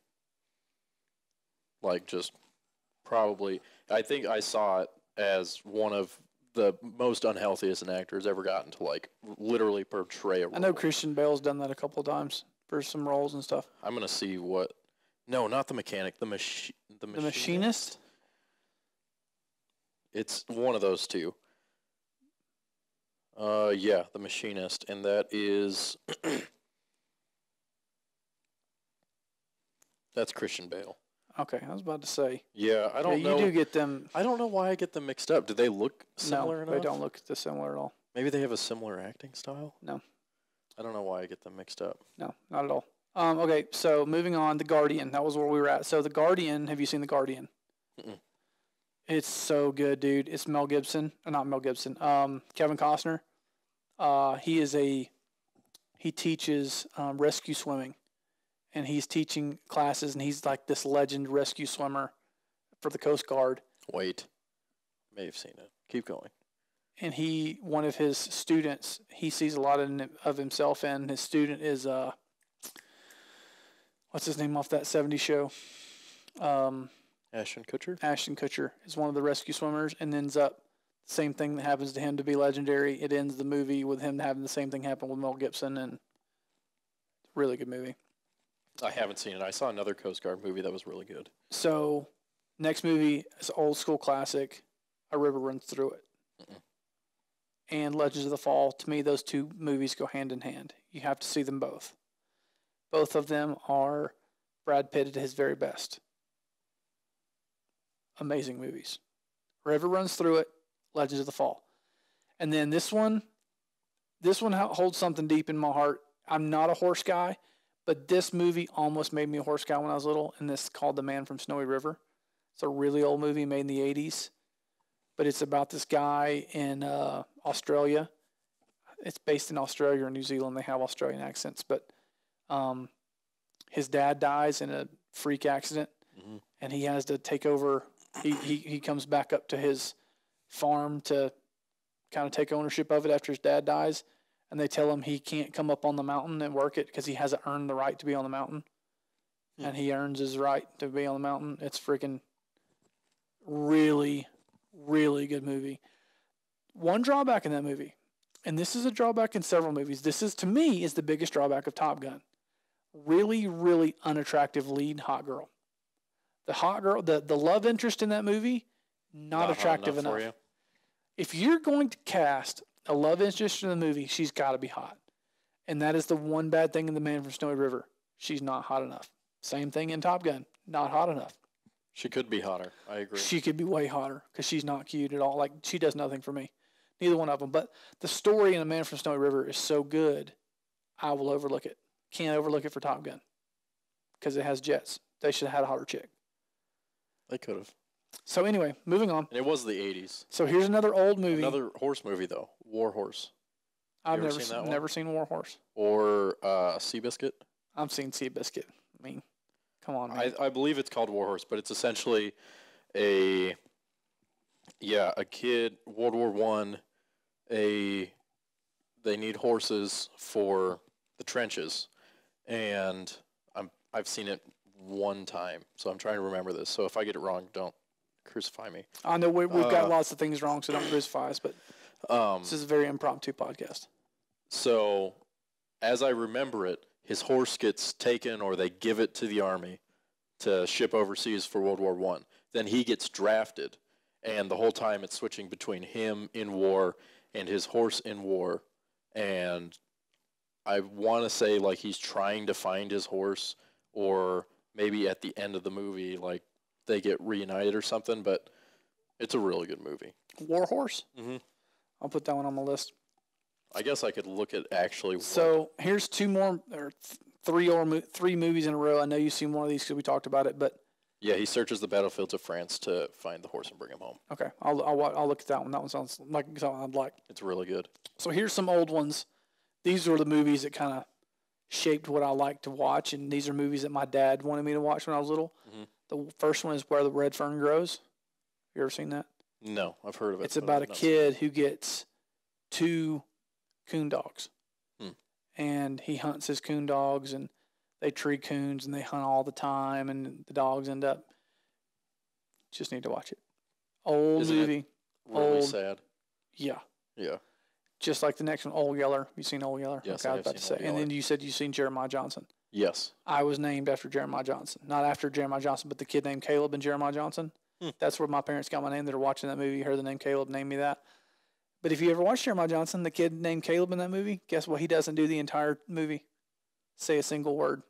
Like, just probably, I think I saw it as one of the most unhealthiest an actor has ever gotten to, like, literally portray a role. I know Christian Bale's done that a couple of times for some roles and stuff. I'm going to see what. No, not the Mechanic. The Machinist? It's one of those two. Yeah, The Machinist. And that is. That's Christian Bale. Okay, I was about to say. Yeah, I don't know. You do get them. I don't know why I get them mixed up. Do they look similar enough? No, they don't look similar at all. Maybe they have a similar acting style? No. I don't know why I get them mixed up. No, not at all. Okay, so moving on, The Guardian. That was where we were at. So The Guardian, have you seen The Guardian? Mm-mm. It's so good, dude. It's Mel Gibson. Not Mel Gibson. Kevin Costner. He teaches rescue swimming. And he's teaching classes, and he's like this legend rescue swimmer for the Coast Guard. Wait. May have seen it. Keep going. And one of his students, he sees a lot of himself in. His student is, what's his name off that 70s show? Ashton Kutcher? Ashton Kutcher is one of the rescue swimmers, and ends up the same thing that happens to him to be legendary. It ends the movie with him having the same thing happen with Mel Gibson, and really good movie. I haven't seen it. I saw another Coast Guard movie that was really good. So, next movie is an old school classic, A River Runs Through It. Mm-mm. And Legends of the Fall. To me, those two movies go hand in hand. You have to see them both. Both of them are Brad Pitt at his very best. Amazing movies. River Runs Through It, Legends of the Fall. And then this one holds something deep in my heart. I'm not a horse guy, but this movie almost made me a horse guy when I was little, and this is called The Man from Snowy River. It's a really old movie made in the 80s, but it's about this guy in Australia. It's based in Australia or New Zealand. They have Australian accents, but his dad dies in a freak accident, mm-hmm. and he has to take over. He comes back up to his farm to kind of take ownership of it after his dad dies. And they tell him he can't come up on the mountain and work it because he hasn't earned the right to be on the mountain. Hmm. And he earns his right to be on the mountain. It's freaking really, really good movie. One drawback in that movie, and this is a drawback in several movies. This is, to me, is the biggest drawback of Top Gun. Really, really unattractive lead hot girl. The hot girl, the love interest in that movie, not attractive enough. For you. If you're going to cast a love interest in the movie, she's got to be hot. And that is the one bad thing in The Man from Snowy River. She's not hot enough. Same thing in Top Gun. Not hot enough. She could be hotter. I agree. She could be way hotter because she's not cute at all. Like, she does nothing for me. Neither one of them. But the story in The Man from Snowy River is so good, I will overlook it. Can't overlook it for Top Gun because it has jets. They should have had a hotter chick. They could have. So anyway, moving on. And it was the 80s. So here's another old movie. Another horse movie, though. War Horse. I've never seen War Horse. Or Seabiscuit. I've seen Seabiscuit. I mean, come on, man. I believe it's called War Horse, but it's essentially a kid, World War I, they need horses for the trenches. And I've seen it one time, so I'm trying to remember this. So if I get it wrong, don't crucify me. I know we've got lots of things wrong, so don't crucify us, but this is a very impromptu podcast. So as I remember it, his horse gets taken or they give it to the army to ship overseas for World War I. Then he gets drafted, and the whole time it's switching between him in war and his horse in war. And I want to say like he's trying to find his horse, or maybe at the end of the movie, like, they get reunited or something, but it's a really good movie. War Horse. Mm-hmm. I'll put that one on my list. I guess I could look at actually. So here's two more, or three movies in a row. I know you've seen one of these because we talked about it, but Yeah, he searches the battlefields of France to find the horse and bring him home. okay, I'll look at that one. That one sounds like something I'd like. It's really good. So here's some old ones. These are the movies that kind of shaped what I like to watch, and these are movies that my dad wanted me to watch when I was little. Mm-hmm. The first one is Where the Red Fern Grows. You ever seen that? No, I've heard of it. It's about a kid who gets 2 coon dogs, and he hunts his coon dogs, and they tree coons, and they hunt all the time, and the dogs end up. Just need to watch it. Old Isn't movie. Really old. sad. Yeah. Yeah. Just like the next one, Old Yeller. You seen Old Yeller? Yes, okay, I was have about to say. seen Old And then Yeller. you said you've seen Jeremiah Johnson. Yes. I was named after Jeremiah Johnson. Not after Jeremiah Johnson, but the kid named Caleb and Jeremiah Johnson. That's where my parents got my name. They're watching that movie. You heard the name Caleb, named me that. But if you ever watch Jeremiah Johnson, the kid named Caleb in that movie, guess what? He doesn't do the entire movie. Say a single word.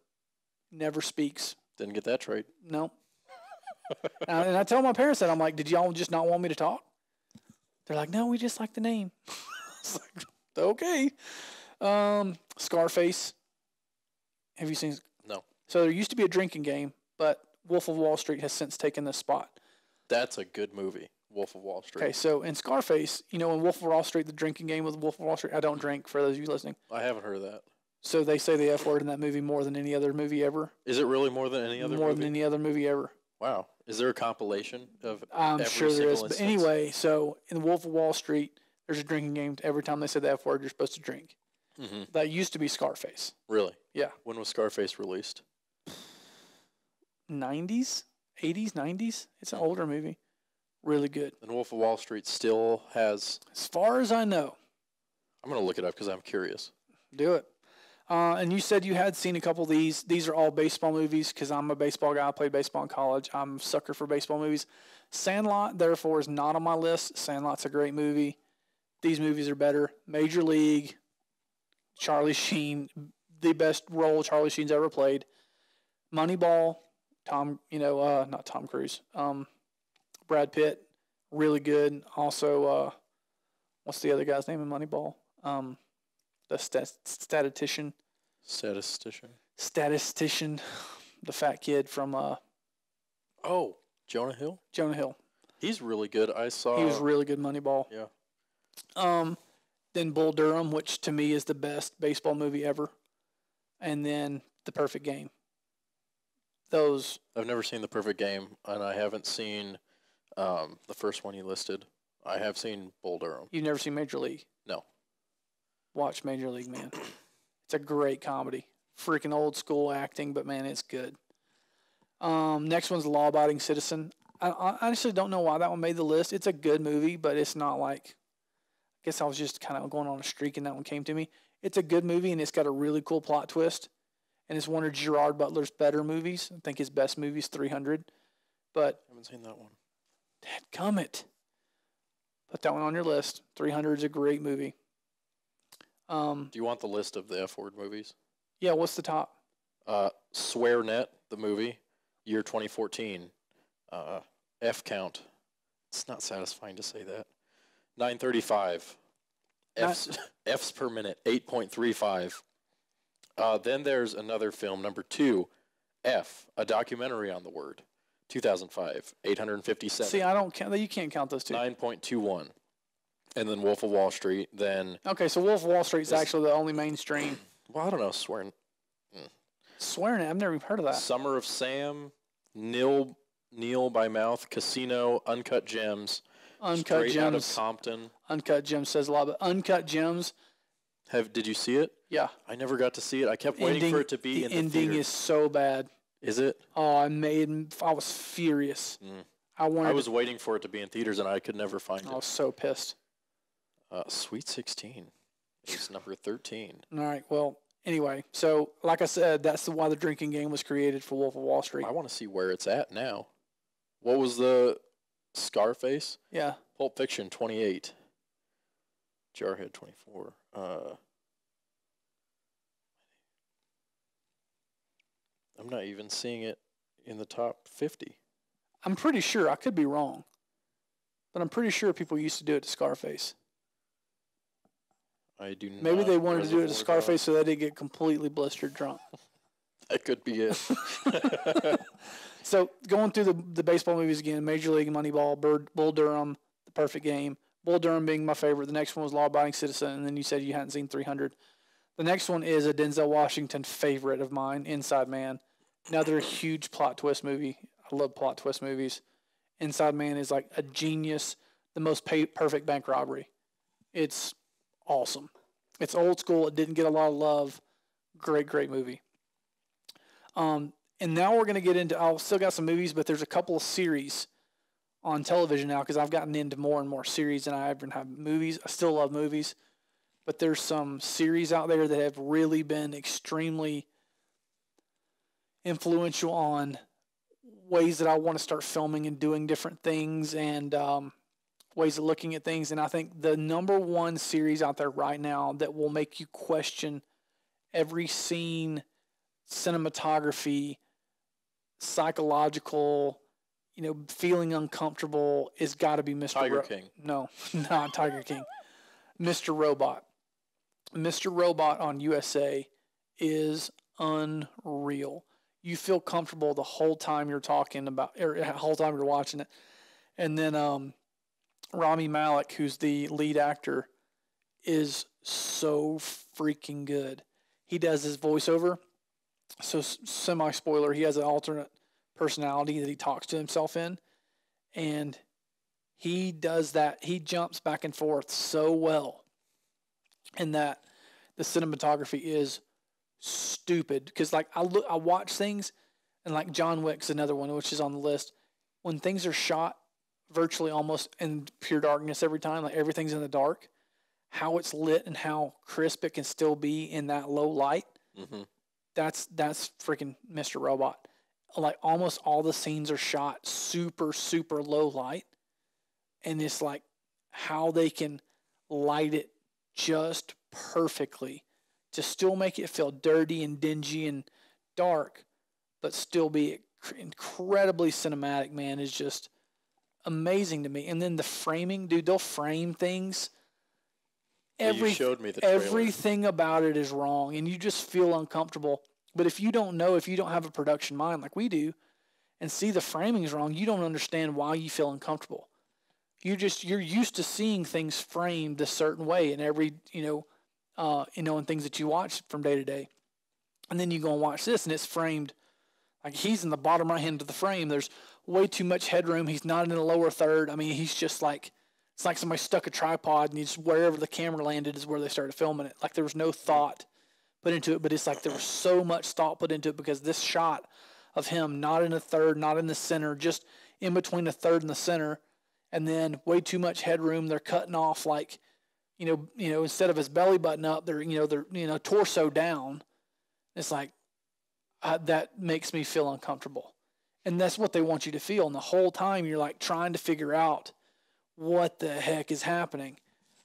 Never speaks. Didn't get that trait. No. And I told my parents that. I'm like, did y'all just not want me to talk? They're like, no, we just like the name. I was like, okay. Scarface. Have you seen? No. So there used to be a drinking game, but Wolf of Wall Street has since taken this spot. That's a good movie, Wolf of Wall Street. Okay, so in Scarface, in Wolf of Wall Street, the drinking game with Wolf of Wall Street, I don't drink, for those of you listening. I haven't heard of that. So they say the F word in that movie more than any other movie ever. Is it really more than any other movie? More than any other movie ever. Wow. Is there a compilation of I'm every sure there is. single But instance? anyway, so in Wolf of Wall Street, there's a drinking game. Every time they say the F word, you're supposed to drink. Mm-hmm. That used to be Scarface. Really? Yeah. When was Scarface released? 90s? 80s? 90s? It's an older movie. Really good. And Wolf of Wall Street still has... As far as I know. I'm going to look it up because I'm curious. Do it. And you said you had seen a couple of these. These are all baseball movies because I'm a baseball guy. I played baseball in college. I'm a sucker for baseball movies. Sandlot, therefore, is not on my list. Sandlot's a great movie. These movies are better. Major League, Charlie Sheen, the best role Charlie Sheen's ever played. Moneyball, not Tom Cruise. Brad Pitt, really good. Also, what's the other guy's name in Moneyball? The statistician. Statistician, the fat kid from Oh, Jonah Hill? Jonah Hill. He's really good. I saw... He was really good Moneyball. Yeah. Then Bull Durham, which to me is the best baseball movie ever. And then The Perfect Game. Those... I've never seen The Perfect Game, and I haven't seen the first one you listed. I have seen Bull Durham. You've never seen Major League? No. Watch Major League, man. It's a great comedy. Freaking old school acting, but man, it's good. Next one's Law Abiding Citizen. I honestly don't know why that one made the list. It's a good movie, but it's not like... I guess I was just kind of going on a streak and that one came to me. It's a good movie and it's got a really cool plot twist. And it's one of Gerard Butler's better movies. I think his best movie is 300. But... I haven't seen that one. Dadgummit. Put that one on your list. 300 is a great movie. Do you want the list of the F word movies? Yeah, what's the top? Swear Net, the movie, year 2014. F count. It's not satisfying to say that. 935. F's per minute, 8.35. Then there's another film, number 2, F, a documentary on the word, 2005, 857. See, I don't count. You can't count those two. 9.21. And then Wolf of Wall Street, then... Okay, so Wolf of Wall Street is actually the only mainstream. Well, I don't know, swearing. Swearing it, I've never even heard of that. Summer of Sam, Neil by Mouth, Casino, Uncut Gems, Uncut Straight Out of Gems. Compton. Uncut Gems says a lot, but Uncut Gems, Did you see it? yeah. I never got to see it. I kept waiting for it to be in the ending theater. is so bad. Is it? Oh, I was furious. I was waiting for it to be in theaters, and I could never find I was it. so pissed. Sweet 16 is number 13. All right, well, anyway, so like I said, that's why the drinking game was created for Wolf of Wall Street. I want to see where it's at now. What was the Scarface? Yeah. Pulp Fiction, 28. Jarhead, 24. I'm not even seeing it in the top 50. I'm pretty sure. I could be wrong. but I'm pretty sure people used to do it to Scarface. I do not. Maybe they wanted to do it to Reservoir Scarface so they didn't get completely blistered drunk. That could be it. So going through the baseball movies again, Major League, Moneyball, Bull Durham, The Perfect Game. Bull Durham being my favorite. The next one was Law Abiding Citizen, and then you said you hadn't seen 300. The next one is a Denzel Washington favorite of mine, Inside Man. Another huge plot twist movie. I love plot twist movies. Inside Man is like a genius, the most perfect bank robbery. It's awesome. It's old school. It didn't get a lot of love. Great, great movie. And now we're going to get into, I'll still got some movies, but there's a couple of series on television now because I've gotten into more and more series than I ever have movies. I still love movies, but there's some series out there that have really been extremely influential on ways that I want to start filming and doing different things and ways of looking at things. And I think the number one series out there right now that will make you question every scene, cinematography, psychological, feeling uncomfortable is got to be Mr. Tiger King. No, not Tiger King. Mr. Robot. Mr. Robot on USA is unreal. You feel comfortable the whole time you're talking about, or the whole time you're watching it. And then Rami Malek, who's the lead actor, is so freaking good. He does his voiceover. So semi-spoiler, he has an alternate personality that he talks to himself in. And he does that. He jumps back and forth so well. And that the cinematography is stupid. Because I watch things, and like John Wick's another one, which is on the list. When things are shot virtually almost in pure darkness every time, like everything's in the dark, how it's lit and how crisp it can still be in that low light. Mm-hmm. That's freaking Mr. Robot. Like almost all the scenes are shot super, super low light. And it's like how they can light it just perfectly to still make it feel dirty and dingy and dark, but still be incredibly cinematic, man, is just amazing to me. And then the framing, dude, they'll frame things. You showed me the trailer. Everything about it is wrong, and you just feel uncomfortable. But if you don't know, if you don't have a production mind like we do, and see the framing is wrong, you don't understand why you feel uncomfortable. You're used to seeing things framed a certain way in every in things that you watch from day to day, and then you go and watch this, and it's framed like he's in the bottom right hand of the frame. There's way too much headroom. He's not in the lower third. I mean, he's just like. It's like somebody stuck a tripod and just wherever the camera landed is where they started filming it. Like there was no thought put into it, but it's like there was so much thought put into it because this shot of him not in the third, not in the center, just in between the third and the center, and then way too much headroom. They're cutting off like, instead of his belly button up, they're torso down. It's like that makes me feel uncomfortable, and that's what they want you to feel. And the whole time you're like trying to figure out what the heck is happening.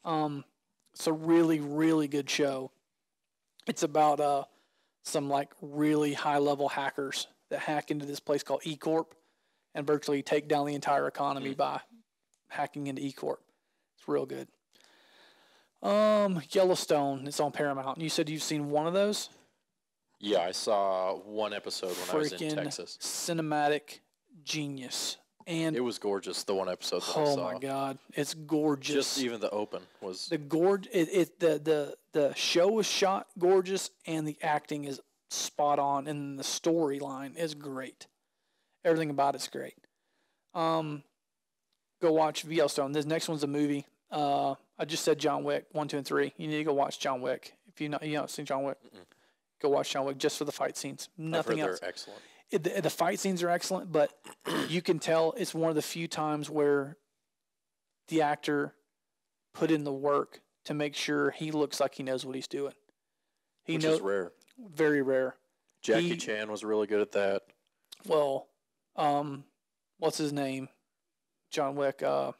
It's a really, really good show. It's about some like really high-level hackers that hack into this place called E-Corp and virtually take down the entire economy by hacking into E-Corp. It's real good. Yellowstone, it's on Paramount. You said you've seen one of those? Yeah, I saw one episode when I was in Freaking Texas. Cinematic genius. And it was gorgeous, the one episode that I saw. Oh my God, it's gorgeous. Just even the open was the show was shot gorgeous, and the acting is spot on, and the storyline is great. Everything about it's great. Go watch Yellowstone. This next one's a movie. I just said John Wick 1, 2, and 3. You need to go watch John Wick. If you haven't seen John Wick, go watch John Wick just for the fight scenes. Nothing else. They're excellent. The fight scenes are excellent, but you can tell it's one of the few times where the actor put in the work to make sure he looks like he knows what he's doing. Which is rare. Very rare. Jackie Chan was really good at that. Well, what's his name? John Wick. Why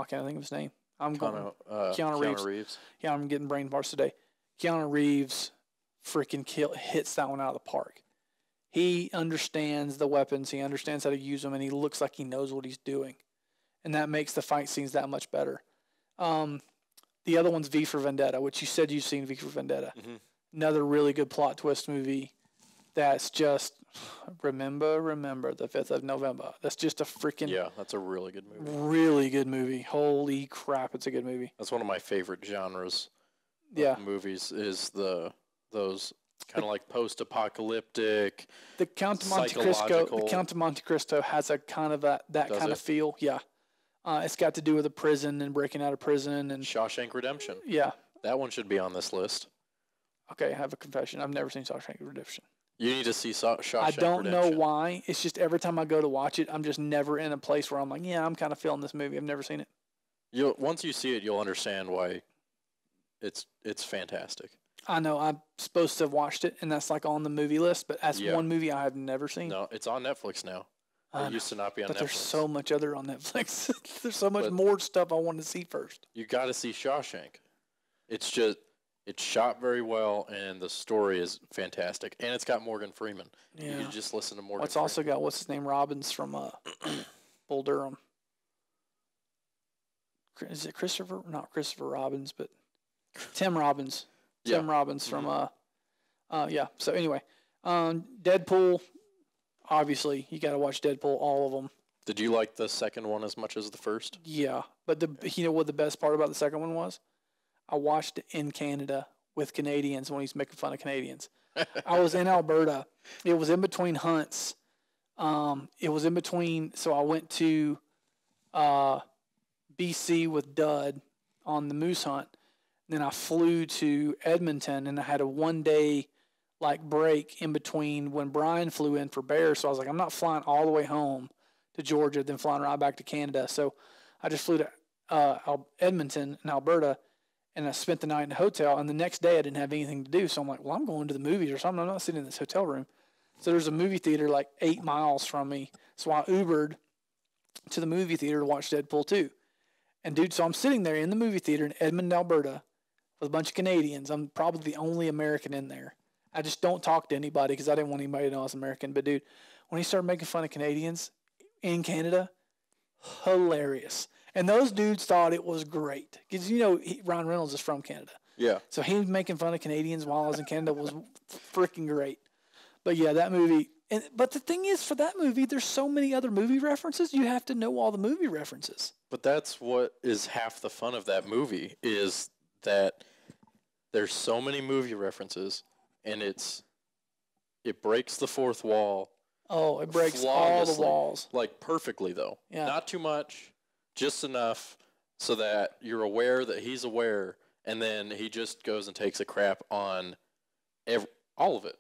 can't I think of his name? Keanu Reeves. Yeah, I'm getting brain parts today. Keanu Reeves freaking hits that one out of the park. He understands the weapons. He understands how to use them, and he looks like he knows what he's doing. and that makes the fight scenes that much better. The other one's V for Vendetta, which you said you've seen V for Vendetta. Mm-hmm. Another really good plot twist movie that's just remember the 5th of November. That's just a freaking that's a really good movie. Really good movie. Holy crap, it's a good movie. That's one of my favorite genres of movies is those kind of like post-apocalyptic, The Count of Monte Cristo. The Count of Monte Cristo has a kind of that kind of feel. Yeah. It's got to do with a prison and breaking out of prison and Shawshank Redemption. Yeah. That one should be on this list. Okay, I have a confession. I've never seen Shawshank Redemption. You need to see Shawshank I don't Redemption. know why. It's just every time I go to watch it, I'm just never in a place where I'm like, yeah, I'm kind of feeling this movie. I've never seen it. Once you see it, you'll understand why it's fantastic. I know I'm supposed to have watched it, and that's like on the movie list, but that's one movie I have never seen. No, it's on Netflix now. It used to not be on Netflix. But there's so much other on Netflix. There's so much more stuff I want to see first. You got to see Shawshank. It's shot very well, and the story is fantastic. And it's got Morgan Freeman. Yeah. You just listen to Morgan It's Freeman. also got, what's his name, Robbins from Bull Durham. Is it Christopher? Not Christopher Robbins, but Tim Robbins. Tim Robbins from, So anyway, Deadpool, obviously, you got to watch Deadpool, all of them. Did you like the second one as much as the first? Yeah, but you know what the best part about the second one was? I watched it in Canada with Canadians when he's making fun of Canadians. I was in Alberta. It was in between hunts. It was in between, so I went to BC with Dud on the moose hunt. Then I flew to Edmonton, and I had a 1-day break in between when Brian flew in for bear. So I was like, I'm not flying all the way home to Georgia, then flying right back to Canada. So I just flew to Edmonton in Alberta, and I spent the night in a hotel. And the next day I didn't have anything to do. So I'm like, well, I'm going to the movies or something. I'm not sitting in this hotel room. So there's a movie theater 8 miles from me. So I Ubered to the movie theater to watch Deadpool 2. And dude, so I'm sitting there in the movie theater in Edmonton, Alberta with a bunch of Canadians. I'm probably the only American in there. I just don't talk to anybody because I didn't want anybody to know I was American. But dude, when he started making fun of Canadians in Canada, hilarious. And those dudes thought it was great. Because, Ryan Reynolds is from Canada. Yeah. So him making fun of Canadians while I was in Canada was freaking great. But yeah, that movie. But the thing is, for that movie, there's so many other movie references. You have to know all the movie references. But that's what is half the fun of that movie is that there's so many movie references, and it breaks the fourth wall. Oh, it breaks all the walls. Perfectly, though. Yeah. Not too much, just enough so that you're aware that he's aware, and then he just goes and takes a crap on all of it.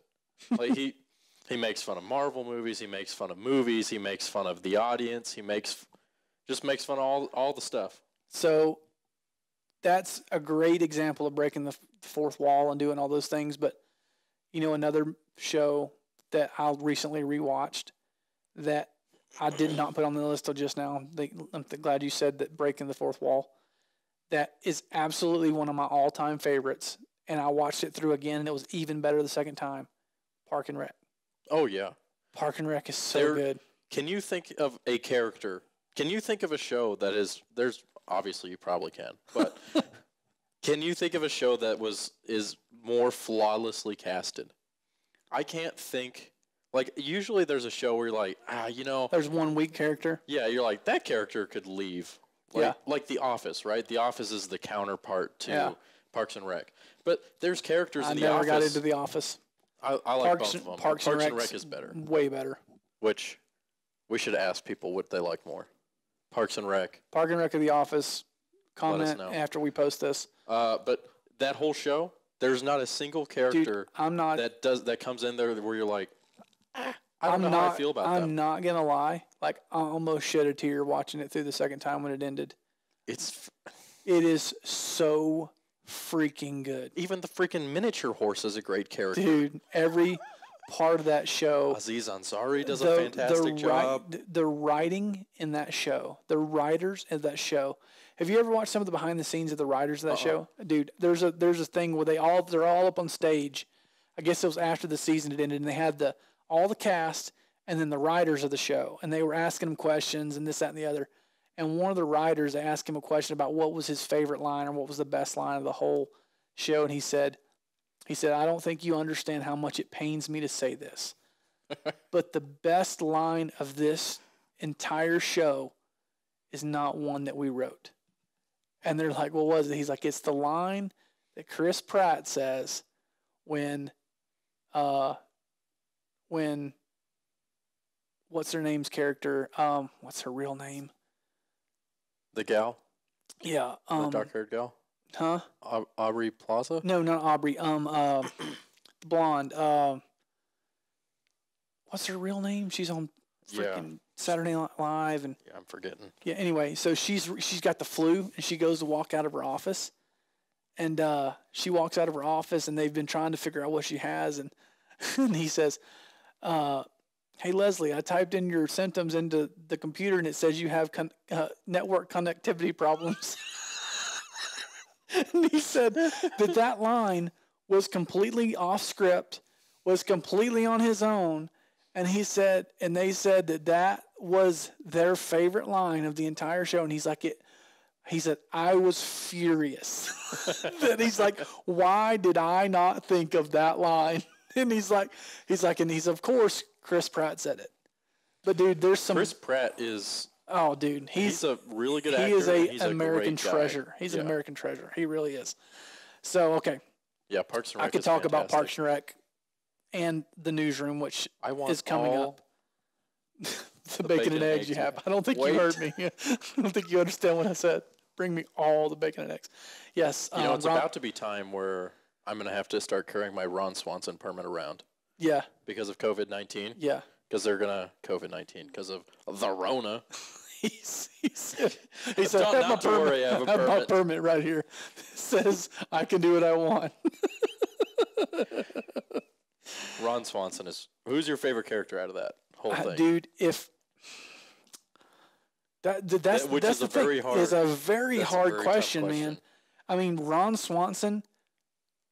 He makes fun of Marvel movies, he makes fun of movies, he makes fun of the audience, just makes fun of all the stuff. So that's a great example of breaking the fourth wall and doing all those things. But, another show that I recently rewatched that I did not put on the list till just now. I'm glad you said that, breaking the fourth wall. That is absolutely one of my all-time favorites. And I watched it through again, and it was even better the second time. Park and Rec. Oh, yeah. Park and Rec is so good. Can you think of a character? Can you think of a show that is – there's obviously you probably can. But can you think of a show that is more flawlessly casted? I can't think – usually there's a show where you're like, there's one weak character. Yeah, you're like, that character could leave. Like The Office, right? The Office is the counterpart to Parks and Rec. But there's characters in The Office. I never got into The Office. I like both of them. Parks and Rec is better. Way better. Which we should ask people what they like more. Parks and Rec. Park and Rec or The Office. Comment after we post this. But that whole show, there's not a single character Dude, that comes in there where you're like, I don't know how I feel about that. I'm not going to lie. I almost shed a tear watching it through the second time when it ended. It is so freaking good. Even the freaking miniature horse is a great character. Dude, every part of that show. Aziz Ansari does a fantastic job. The writing in that show, the writers of that show. Have you ever watched some of the behind the scenes of the writers of that show? Dude, there's a thing where they're all up on stage. I guess it was after the season had ended, and they had all the cast and then the writers of the show, and they were asking them questions and this, that, and the other. And one of the writers asked him a question about what was his favorite line or what was the best line of the whole show. And he said, I don't think you understand how much it pains me to say this, but the best line of this entire show is not one that we wrote. And they're like, what was it? He's like, it's the line that Chris Pratt says when what's her name's character? What's her real name? The gal? Yeah. The dark-haired gal? Huh? Aubrey Plaza? No, not Aubrey. Blonde. What's her real name? She's on freaking Saturday Night Live, and I'm forgetting. Yeah. Anyway, so she's got the flu, and she goes to walk out of her office, and she walks out of her office, and they've been trying to figure out what she has, and and he says, "Hey Leslie, I typed in your symptoms into the computer, and it says you have network connectivity problems." And he said that line was completely off script, was completely on his own. And they said that was their favorite line of the entire show. And he said, I was furious. That he's like, why did I not think of that line? And he's of course, Chris Pratt said it. But dude, there's some. Chris Pratt is. Oh, dude, he's a really good actor. He is an American treasure. He's an American treasure. He really is. So, okay. Yeah, Parks and Rec. I could talk about Parks and Rec and the Newsroom, which is coming up. the bacon and eggs you have. I don't think you heard me. I don't think you understand what I said. Bring me all the bacon and eggs. Yes. It's about to be time where I'm going to have to start carrying my Ron Swanson permit around. Yeah. Because of COVID-19. Yeah. Because they're going to COVID-19 because of the Rona. He said, I have my permit right here. It says I can do what I want. Ron Swanson is. Who's your favorite character out of that whole thing, dude? If that's a very hard question, man. I mean, Ron Swanson,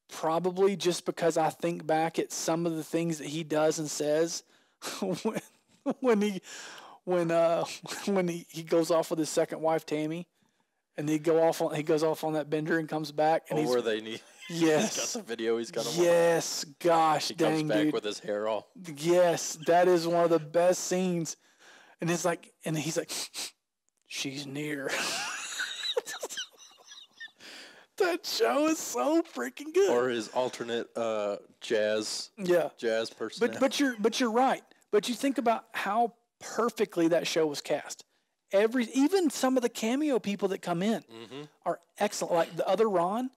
probably just because I think back at some of the things that he does and says when he goes off with his second wife Tammy, and he goes off on that bender and comes back and where they need. Yes, he's got the video. He's got him. Yes, gosh, he dang, comes back dude. with his hair all. Yes, that is one of the best scenes, and he's like, she's near. That show is so freaking good. Or his alternate jazz person. But you're right. But you think about how perfectly that show was cast. Even some of the cameo people that come in are excellent. Like the other Ron,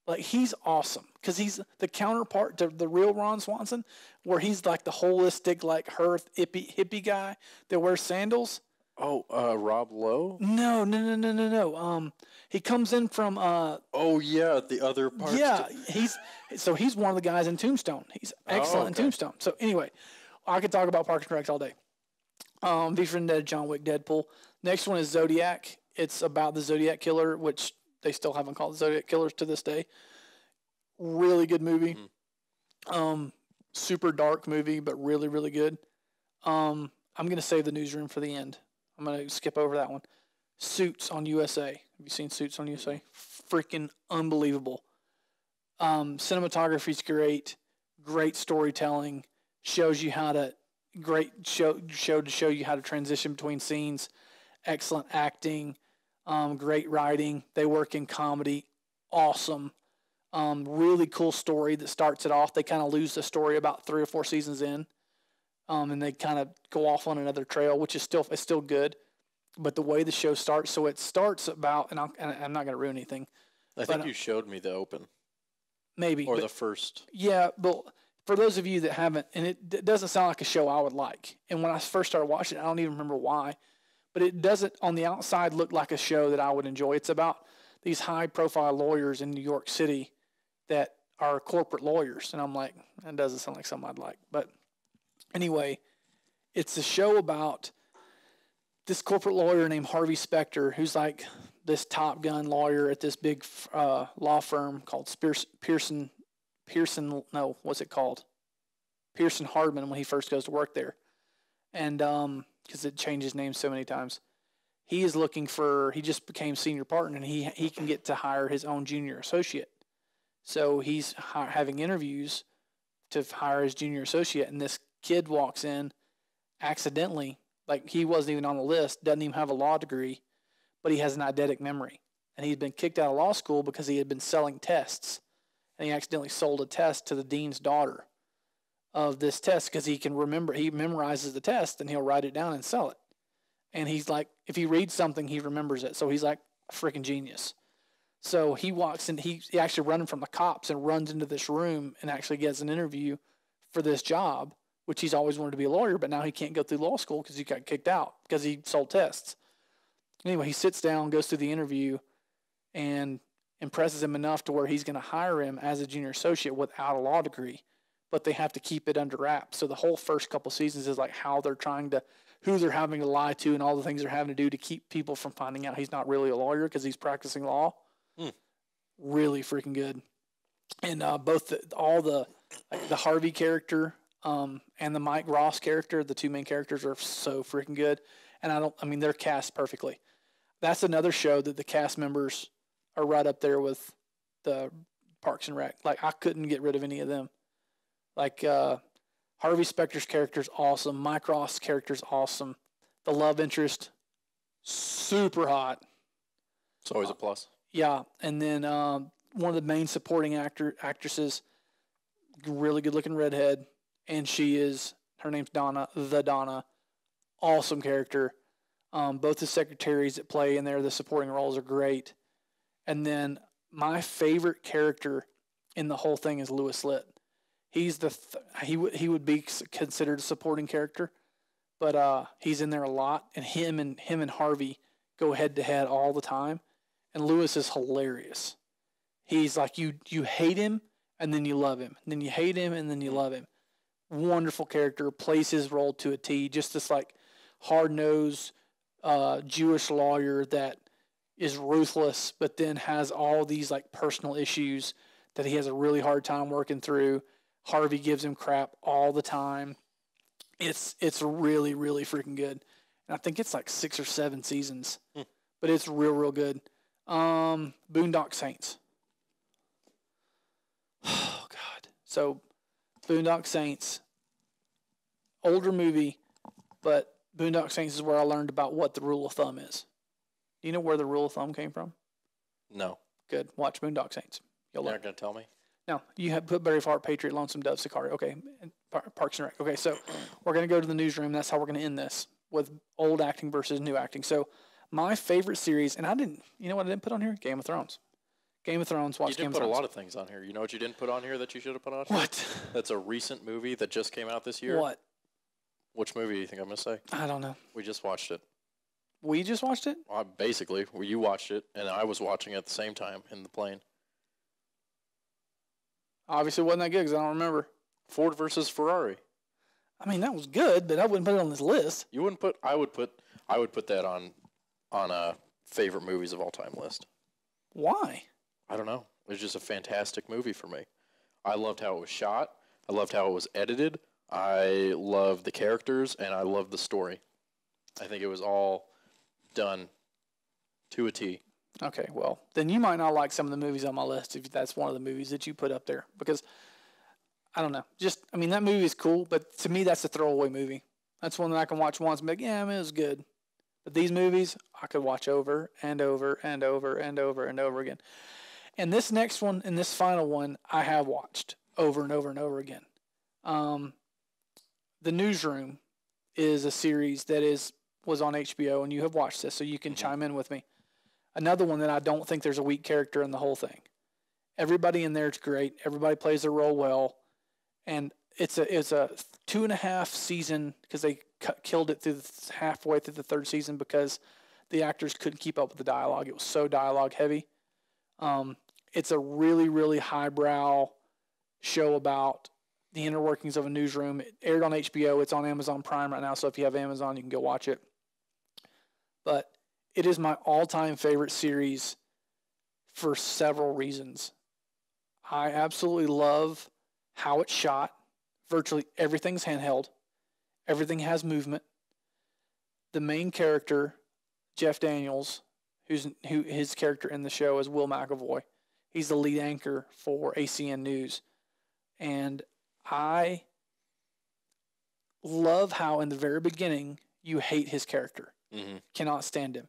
like he's awesome because he's the counterpart to the real Ron Swanson, where he's like the holistic, like hippie guy that wears sandals. Oh, Rob Lowe? No. He comes in from. The other part. Yeah, he's one of the guys in Tombstone. He's excellent in Tombstone. So anyway, I could talk about Parks and Rec all day. V for Vendetta, John Wick, Deadpool. Next one is Zodiac. It's about the Zodiac Killer, which they still haven't called the Zodiac Killers to this day. Really good movie. Super dark movie, but really, really good. I'm going to save the Newsroom for the end. I'm going to skip over that one. Suits on USA. Have you seen Suits on USA? Freaking unbelievable. Cinematography's great. Great storytelling. Shows you how to show you how to transition between scenes. Excellent acting. Great writing. They work in comedy. Awesome. Really cool story that starts it off. They kind of lose the story about 3 or 4 seasons in. And they kind of go off on another trail, which is still good. But the way the show starts, so it starts about, and I'm not going to ruin anything. I think you showed me the open. Maybe. Or the first. Yeah, but for those of you that haven't, and it doesn't sound like a show I would like. And when I first started watching it, I don't even remember why. But it doesn't, on the outside, look like a show that I would enjoy. It's about these high-profile lawyers in New York City that are corporate lawyers. And I'm like, that doesn't sound like something I'd like. But anyway, it's a show about this corporate lawyer named Harvey Specter, who's like this top gun lawyer at this big law firm called Pearson. No, what's it called? Pearson Hardman when he first goes to work there, and because it changes names so many times. he just became senior partner, and he can get to hire his own junior associate. So he's having interviews to hire his junior associate, and this kid walks in accidentally, like he wasn't even on the list, doesn't even have a law degree, but he has an eidetic memory. And he'd been kicked out of law school because he had been selling tests, and he accidentally sold a test to the dean's daughter of this test because he memorizes the test, and he'll write it down and sell it. And he's like, if he reads something, he remembers it. So he's like a freaking genius. So he walks in, he actually running from the cops and runs into this room and actually gets an interview for this job, which he's always wanted to be a lawyer, but now he can't go through law school because he got kicked out because he sold tests. Anyway, he sits down, goes through the interview, and impresses him enough to where he's going to hire him as a junior associate without a law degree, but they have to keep it under wraps. So the whole first couple seasons is like how they're who they're having to lie to and all the things they're having to do to keep people from finding out he's not really a lawyer because he's practicing law. Really freaking good. And both the Harvey character and the Mike Ross character, the two main characters, are so freaking good. And they're cast perfectly. That's another show that the cast members are right up there with the Parks and Rec. Like, I couldn't get rid of any of them. Like, Harvey Specter's character's awesome. Mike Ross' character's awesome. The love interest, super hot. It's always a plus. Yeah, and then one of the main supporting actresses, really good-looking redhead, and her name's Donna, the Donna. Awesome character. Both the secretaries that play in there, the supporting roles are great. And then my favorite character in the whole thing is Louis Litt. He's he would be considered a supporting character, but he's in there a lot. And him and Harvey go head to head all the time. And Louis is hilarious. He's like, you hate him and then you love him. And then you hate him and then you love him. Wonderful character, plays his role to a T. Just this like hard-nosed Jewish lawyer that is ruthless, but then has all these like personal issues that he has a really hard time working through. Harvey gives him crap all the time. It's really, really freaking good. And I think it's like 6 or 7 seasons, but it's real, real good. Boondock Saints. Oh, God. So, Boondock Saints, older movie, but Boondock Saints is where I learned about what the rule of thumb is. Do you know where the rule of thumb came from? No. Good. Watch Boondock Saints. You're not going to tell me? No. You have put Braveheart, Patriot, Lonesome Dove, Sicario. Okay. Parks and Rec. Okay, so we're going to go to the newsroom. That's how we're going to end this, with old acting versus new acting. So, my favorite series, and you know what I didn't put on here? Game of Thrones. Game of Thrones. Watch Game of Thrones. You did put a lot of things on here. You know what you didn't put on here that you should have put on here? What? That's a recent movie that just came out this year. What? Which movie do you think I'm going to say? I don't know. We just watched it. We just watched it? Basically, you watched it, and I was watching it at the same time in the plane. Obviously, it wasn't that good because I don't remember. Ford versus Ferrari. I mean, that was good, but I wouldn't put it on this list. You wouldn't put? I would put that on a favorite movies of all time list. Why? I don't know. It was just a fantastic movie for me. I loved how it was shot. I loved how it was edited. I loved the characters, and I loved the story. I think it was all done to a T. Okay, well, then you might not like some of the movies on my list if that's one of the movies that you put up there. Because, I don't know. That movie is cool, but to me, that's a throwaway movie. That's one that I can watch once and be like, yeah, it was good. But these movies, I could watch over and over and over and over and over again. And this next one and this final one, I have watched over and over and over again. The Newsroom is a series that was on HBO, and you have watched this, so you can chime in with me. Another one that I don't think there's a weak character in the whole thing. Everybody in there is great. Everybody plays their role well. And it's a 2.5 season, because they killed it halfway through the 3rd season because the actors couldn't keep up with the dialogue. It was so dialogue heavy. It's a really, really highbrow show about the inner workings of a newsroom. It aired on HBO. It's on Amazon Prime right now, so if you have Amazon, you can go watch it. But it is my all-time favorite series for several reasons. I absolutely love how it's shot. Virtually everything's handheld. Everything has movement. The main character, Jeff Daniels, who his character in the show is Will McAvoy. He's the lead anchor for ACN News. And I love how in the very beginning you hate his character. Mm-hmm. Cannot stand him.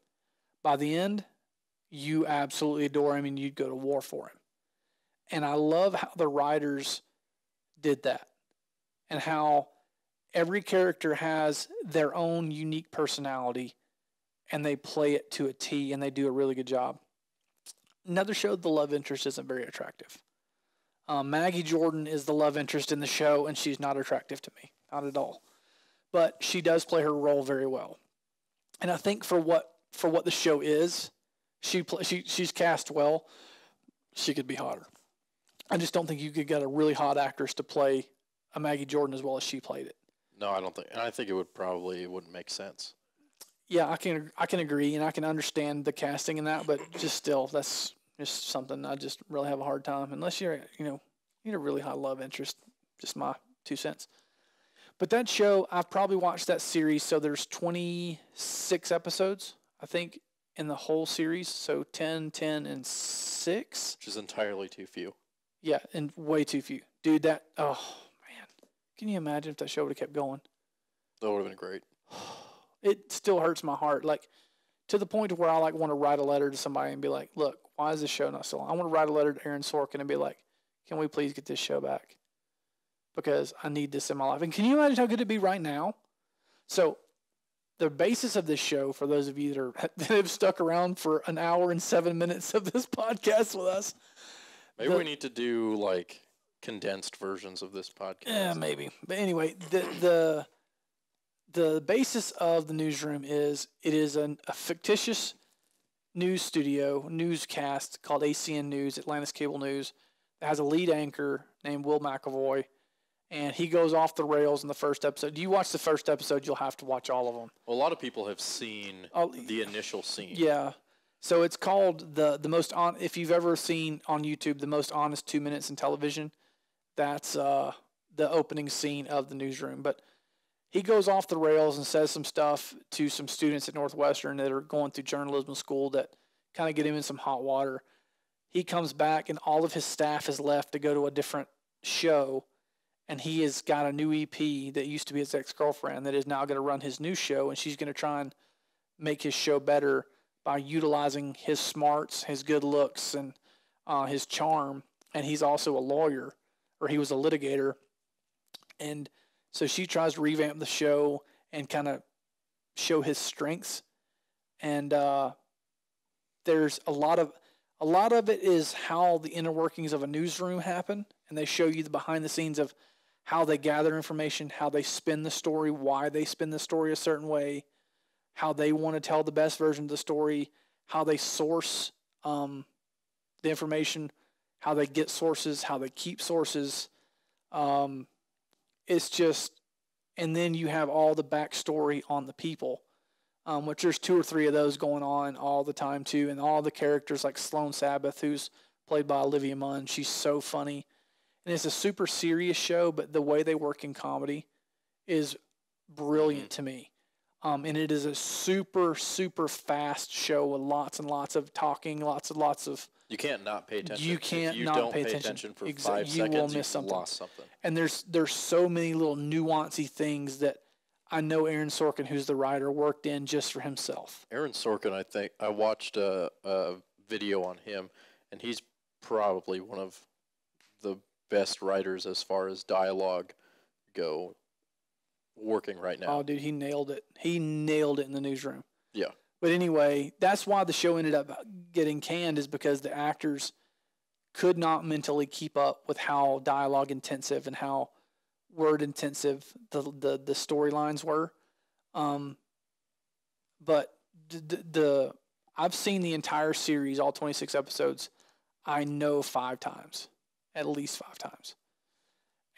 By the end, you absolutely adore him and you'd go to war for him. And I love how the writers did that and how every character has their own unique personality and they play it to a T and they do a really good job. Another show, the love interest isn't very attractive. Maggie Jordan is the love interest in the show, and she's not attractive to me, not at all. But she does play her role very well, and I think for what the show is, she's cast well. She could be hotter. I just don't think you could get a really hot actress to play a Maggie Jordan as well as she played it. No, I don't think. I think it wouldn't make sense. Yeah, I can agree, and I can understand the casting in that, but just still, that's just something I just really have a hard time. Unless you're a really high love interest, just my 2 cents. But that show, I've probably watched that series. So there's 26 episodes, I think, in the whole series. So 10, 10, and 6. Which is entirely too few. Yeah, and way too few. Dude, oh, man. Can you imagine if that show would have kept going? That would have been great. It still hurts my heart. Like, to the point where I want to write a letter to somebody and be like, look, why is this show not still on? I want to write a letter to Aaron Sorkin and be like, can we please get this show back? Because I need this in my life. And can you imagine how good it'd be right now? So the basis of this show, for those of you that have stuck around for an hour and 7 minutes of this podcast with us. Maybe we need to do condensed versions of this podcast. Yeah, maybe. But anyway, the basis of the newsroom is it is a fictitious news studio, newscast called ACN News, Atlantis Cable News, that has a lead anchor named Will McAvoy, and he goes off the rails in the first episode. Do you watch the first episode? You'll have to watch all of them. Well, a lot of people have seen the initial scene. Yeah. So it's called the most on. If you've ever seen on YouTube the most honest 2 minutes in television, that's the opening scene of the newsroom. But he goes off the rails and says some stuff to some students at Northwestern that are going through journalism school that kind of get him in some hot water. He comes back and all of his staff has left to go to a different show, and he has got a new EP that used to be his ex-girlfriend that is now going to run his new show, and she's going to try and make his show better by utilizing his smarts, his good looks, and his charm. And he's also a lawyer, or he was a litigator. And so she tries to revamp the show and kind of show his strengths. And there's a lot of it is how the inner workings of a newsroom happen, and they show you the behind the scenes of how they gather information, how they spin the story, why they spin the story a certain way, how they want to tell the best version of the story, how they source the information, how they get sources, how they keep sources. It's just, and then you have all the backstory on the people, which there's 2 or 3 of those going on all the time too, and all the characters like Sloane Sabbath, who's played by Olivia Munn. She's so funny. And it's a super serious show, but the way they work in comedy is brilliant to me. And it is a super, super fast show with lots and lots of talking, lots of. You can't not pay attention. You can't if you not don't pay attention for 5 you seconds. will miss something. Lost something. And there's so many little nuancy things that I know Aaron Sorkin, who's the writer, worked in just for himself. Aaron Sorkin, I think I watched a video on him, and he's probably one of the best writers as far as dialogue go working right now. Oh, dude, he nailed it. He nailed it in the newsroom. Yeah. But anyway, that's why the show ended up getting canned, is because the actors could not mentally keep up with how dialogue intensive and how word intensive the storylines were. But I've seen the entire series, all 26 episodes, I know 5 times. At least 5 times.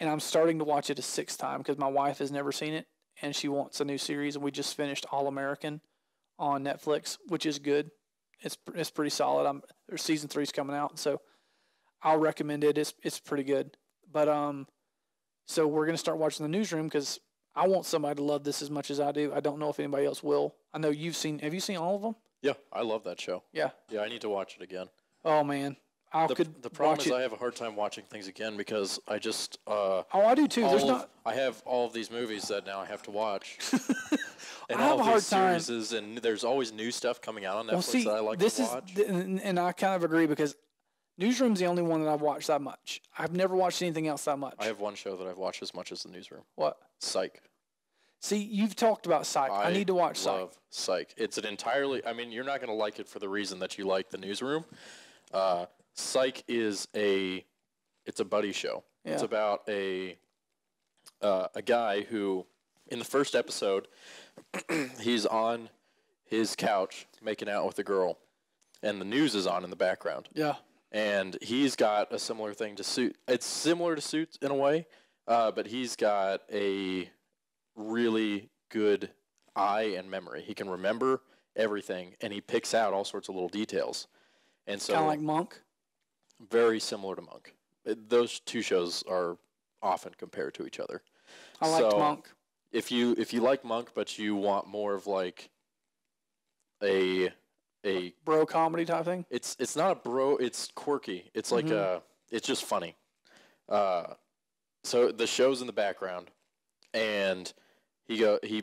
And I'm starting to watch it a 6th time because my wife has never seen it and she wants a new series. And we just finished All American on Netflix, which is good. It's pretty solid. Their season 3 is coming out, so I'll recommend it. It's pretty good. But so we're gonna start watching the newsroom because I want somebody to love this as much as I do. I don't know if anybody else will. I know you've seen. Have you seen all of them? Yeah, I love that show. Yeah. Yeah, I need to watch it again. Oh man, The problem is I have a hard time watching things again because I just I do too. I have all of these movies that now I have to watch. And I have all a hard these time. series, and there's always new stuff coming out on Netflix that I like to watch. And I kind of agree because Newsroom's the only one that I've watched that much. I've never watched anything else that much. I have one show that I've watched as much as The Newsroom. What? Psych. See, you've talked about Psych. I need to watch Psych. I love Psych. It's an entirely, I mean, you're not going to like it for the reason that you like The Newsroom. Psych is it's a buddy show. Yeah. It's about a guy who, in the first episode, he's on his couch making out with a girl, and the news is on in the background. Yeah. And he's got a similar thing to Suits. It's similar to Suits in a way, but he's got a really good eye and memory. He can remember everything, and he picks out all sorts of little details. And so, kind of like Monk? Very similar to Monk. Those two shows are often compared to each other. I liked Monk. If you like Monk, but you want more of like a bro comedy type thing, it's not a bro. It's quirky. It's like it's just funny. So the show's in the background, and he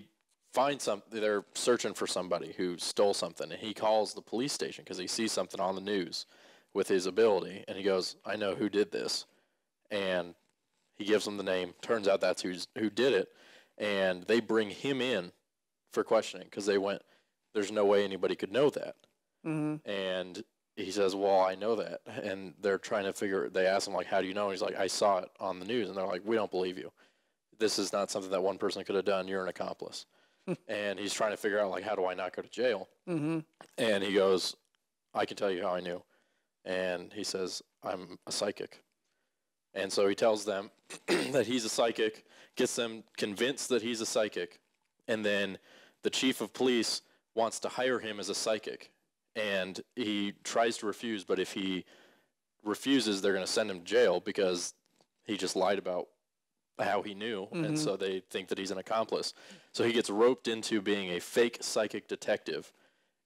finds something. They're searching for somebody who stole something, and he calls the police station because he sees something on the news with his ability, and he goes, "I know who did this," and he gives them the name. Turns out that's who did it, and they bring him in for questioning because they went, "There's no way anybody could know that." Mm-hmm. And he says, "Well, I know that," and they're trying to figure. They ask him like, "How do you know?" And he's like, "I saw it on the news," and they're like, "We don't believe you. This is not something that one person could have done. You're an accomplice." And he's trying to figure out like, how do I not go to jail? Mm-hmm. And he goes, "I can tell you how I knew." And he says, "I'm a psychic." And so he tells them that he's a psychic, gets them convinced that he's a psychic, and then the chief of police wants to hire him as a psychic. And he tries to refuse, but if he refuses, they're going to send him to jail because he just lied about how he knew, and so they think that he's an accomplice. So he gets roped into being a fake psychic detective,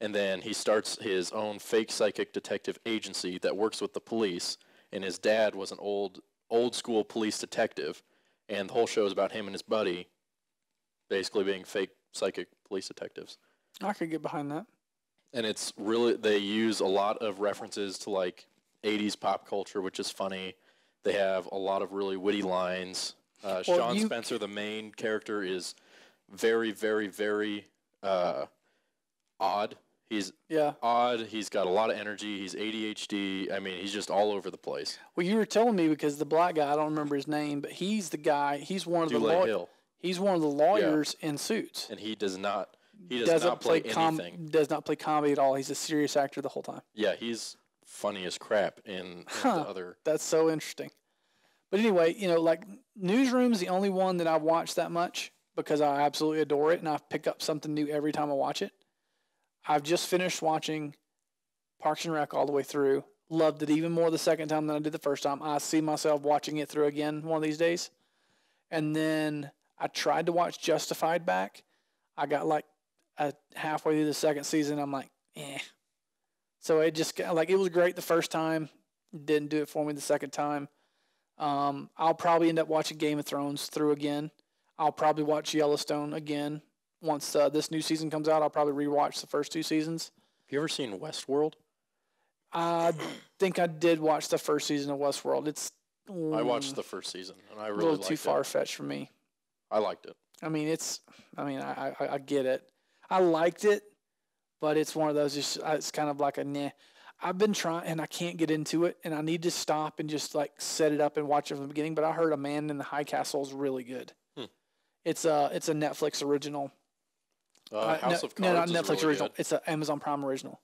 and then he starts his own fake psychic detective agency that works with the police, and his dad was an old school police detective, and the whole show is about him and his buddy basically being fake psychic police detectives. I could get behind that. And it's really, they use a lot of references to like 80s pop culture, which is funny. They have a lot of really witty lines. Sean Spencer, the main character, is very, very, very odd. He's odd. He's got a lot of energy. He's ADHD. I mean, he's just all over the place. Well, you were telling me because the black guy, I don't remember his name, but he's the guy. He's one of He's one of the lawyers in Suits. And he does not play anything. Does not play comedy at all. He's a serious actor the whole time. Yeah, he's funny as crap in the other. That's so interesting. But anyway, like Newsroom's the only one that I've watched that much because I absolutely adore it, and I pick up something new every time I watch it. I've just finished watching Parks and Rec all the way through. Loved it even more the second time than I did the first time. I see myself watching it through again one of these days. And then I tried to watch Justified back. I got like halfway through the second season. I'm like, eh. So it just it was great the first time. Didn't do it for me the second time. I'll probably end up watching Game of Thrones through again. I'll probably watch Yellowstone again. Once this new season comes out, I'll probably rewatch the first two seasons. Have you ever seen Westworld? I think I did watch the first season of Westworld. I watched the first season, and I really liked it. A little too far-fetched for me. I liked it. I get it. I liked it, but it's one of those, it's kind of like a nah. I've been trying, and I can't get into it, and I need to stop and just set it up and watch it from the beginning, but I heard A Man in the High Castle is really good. It's a Netflix original. House of Cards No, not is Netflix really original. Good. It's an Amazon Prime original.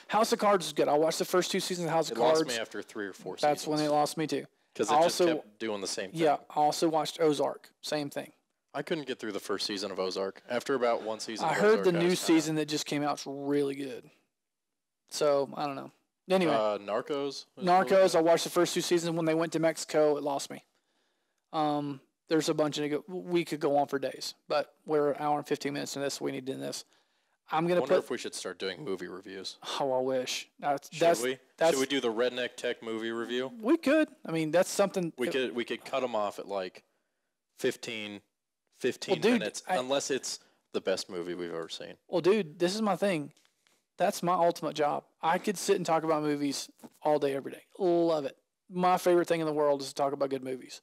House of Cards is good. I watched the first two seasons of House of Cards. It lost me after 3 or 4 seasons. That's when it lost me too. Because it just kept doing the same thing. Yeah, I also watched Ozark. Same thing. I couldn't get through the first season of Ozark. After about one season I heard the new season that just came out is really good. So, I don't know. Anyway. Narcos? Narcos, I watched the first 2 seasons. When they went to Mexico, it lost me. There's a bunch of we could go on for days, but we're an hour and 15 minutes in this, so we need to do this. I'm I gonna wonder put. if we should start doing movie reviews. Oh, I wish. Should we? Should we do the Redneck Tech movie review? We could. I mean, that's something. We could cut them off at like 15 dude, minutes, unless it's the best movie we've ever seen. Well, dude, this is my thing. That's my ultimate job. I could sit and talk about movies all day, every day. Love it. My favorite thing in the world is to talk about good movies.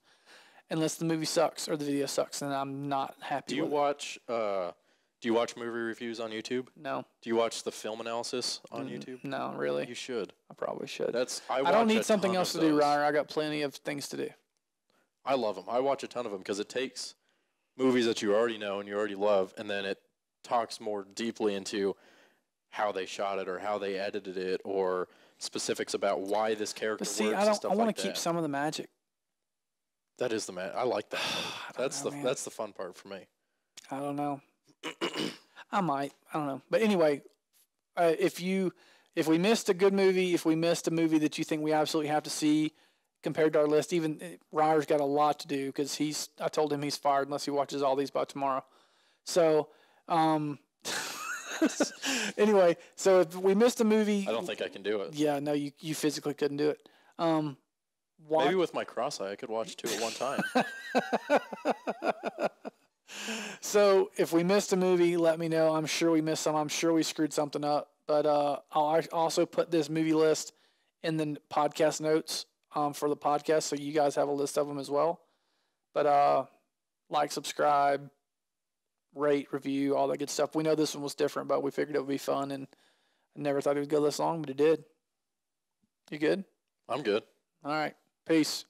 Unless the movie sucks or the video sucks, then I'm not happy. Do you watch movie reviews on YouTube? No. Do you watch the film analysis on YouTube? No, really. You should. I probably should. I don't need something else to do, Ryer. I got plenty of things to do. I love them. I watch a ton of them because it takes movies that you already know and you already love, and then it talks more deeply into how they shot it or how they edited it or specifics about why this character But see, works. I want to keep some of the magic. That is I like that. That's the fun part for me. I don't know. I might. I don't know. But anyway, if we missed a good movie, if we missed a movie that you think we absolutely have to see compared to our list, even Ryer's got a lot to do because I told him he's fired unless he watches all these by tomorrow. So, anyway, so if we missed a movie, I don't think I can do it. Yeah, no, you physically couldn't do it. Maybe with my cross eye, I could watch 2 at one time. So if we missed a movie, let me know. I'm sure we missed some. I'm sure we screwed something up. But I'll also put this movie list in the podcast notes for the podcast, so you guys have a list of them as well. But like, subscribe, rate, review, all that good stuff. We know this one was different, but we figured it would be fun, and I never thought it would go this long, but it did. You good? I'm good. All right. Peace.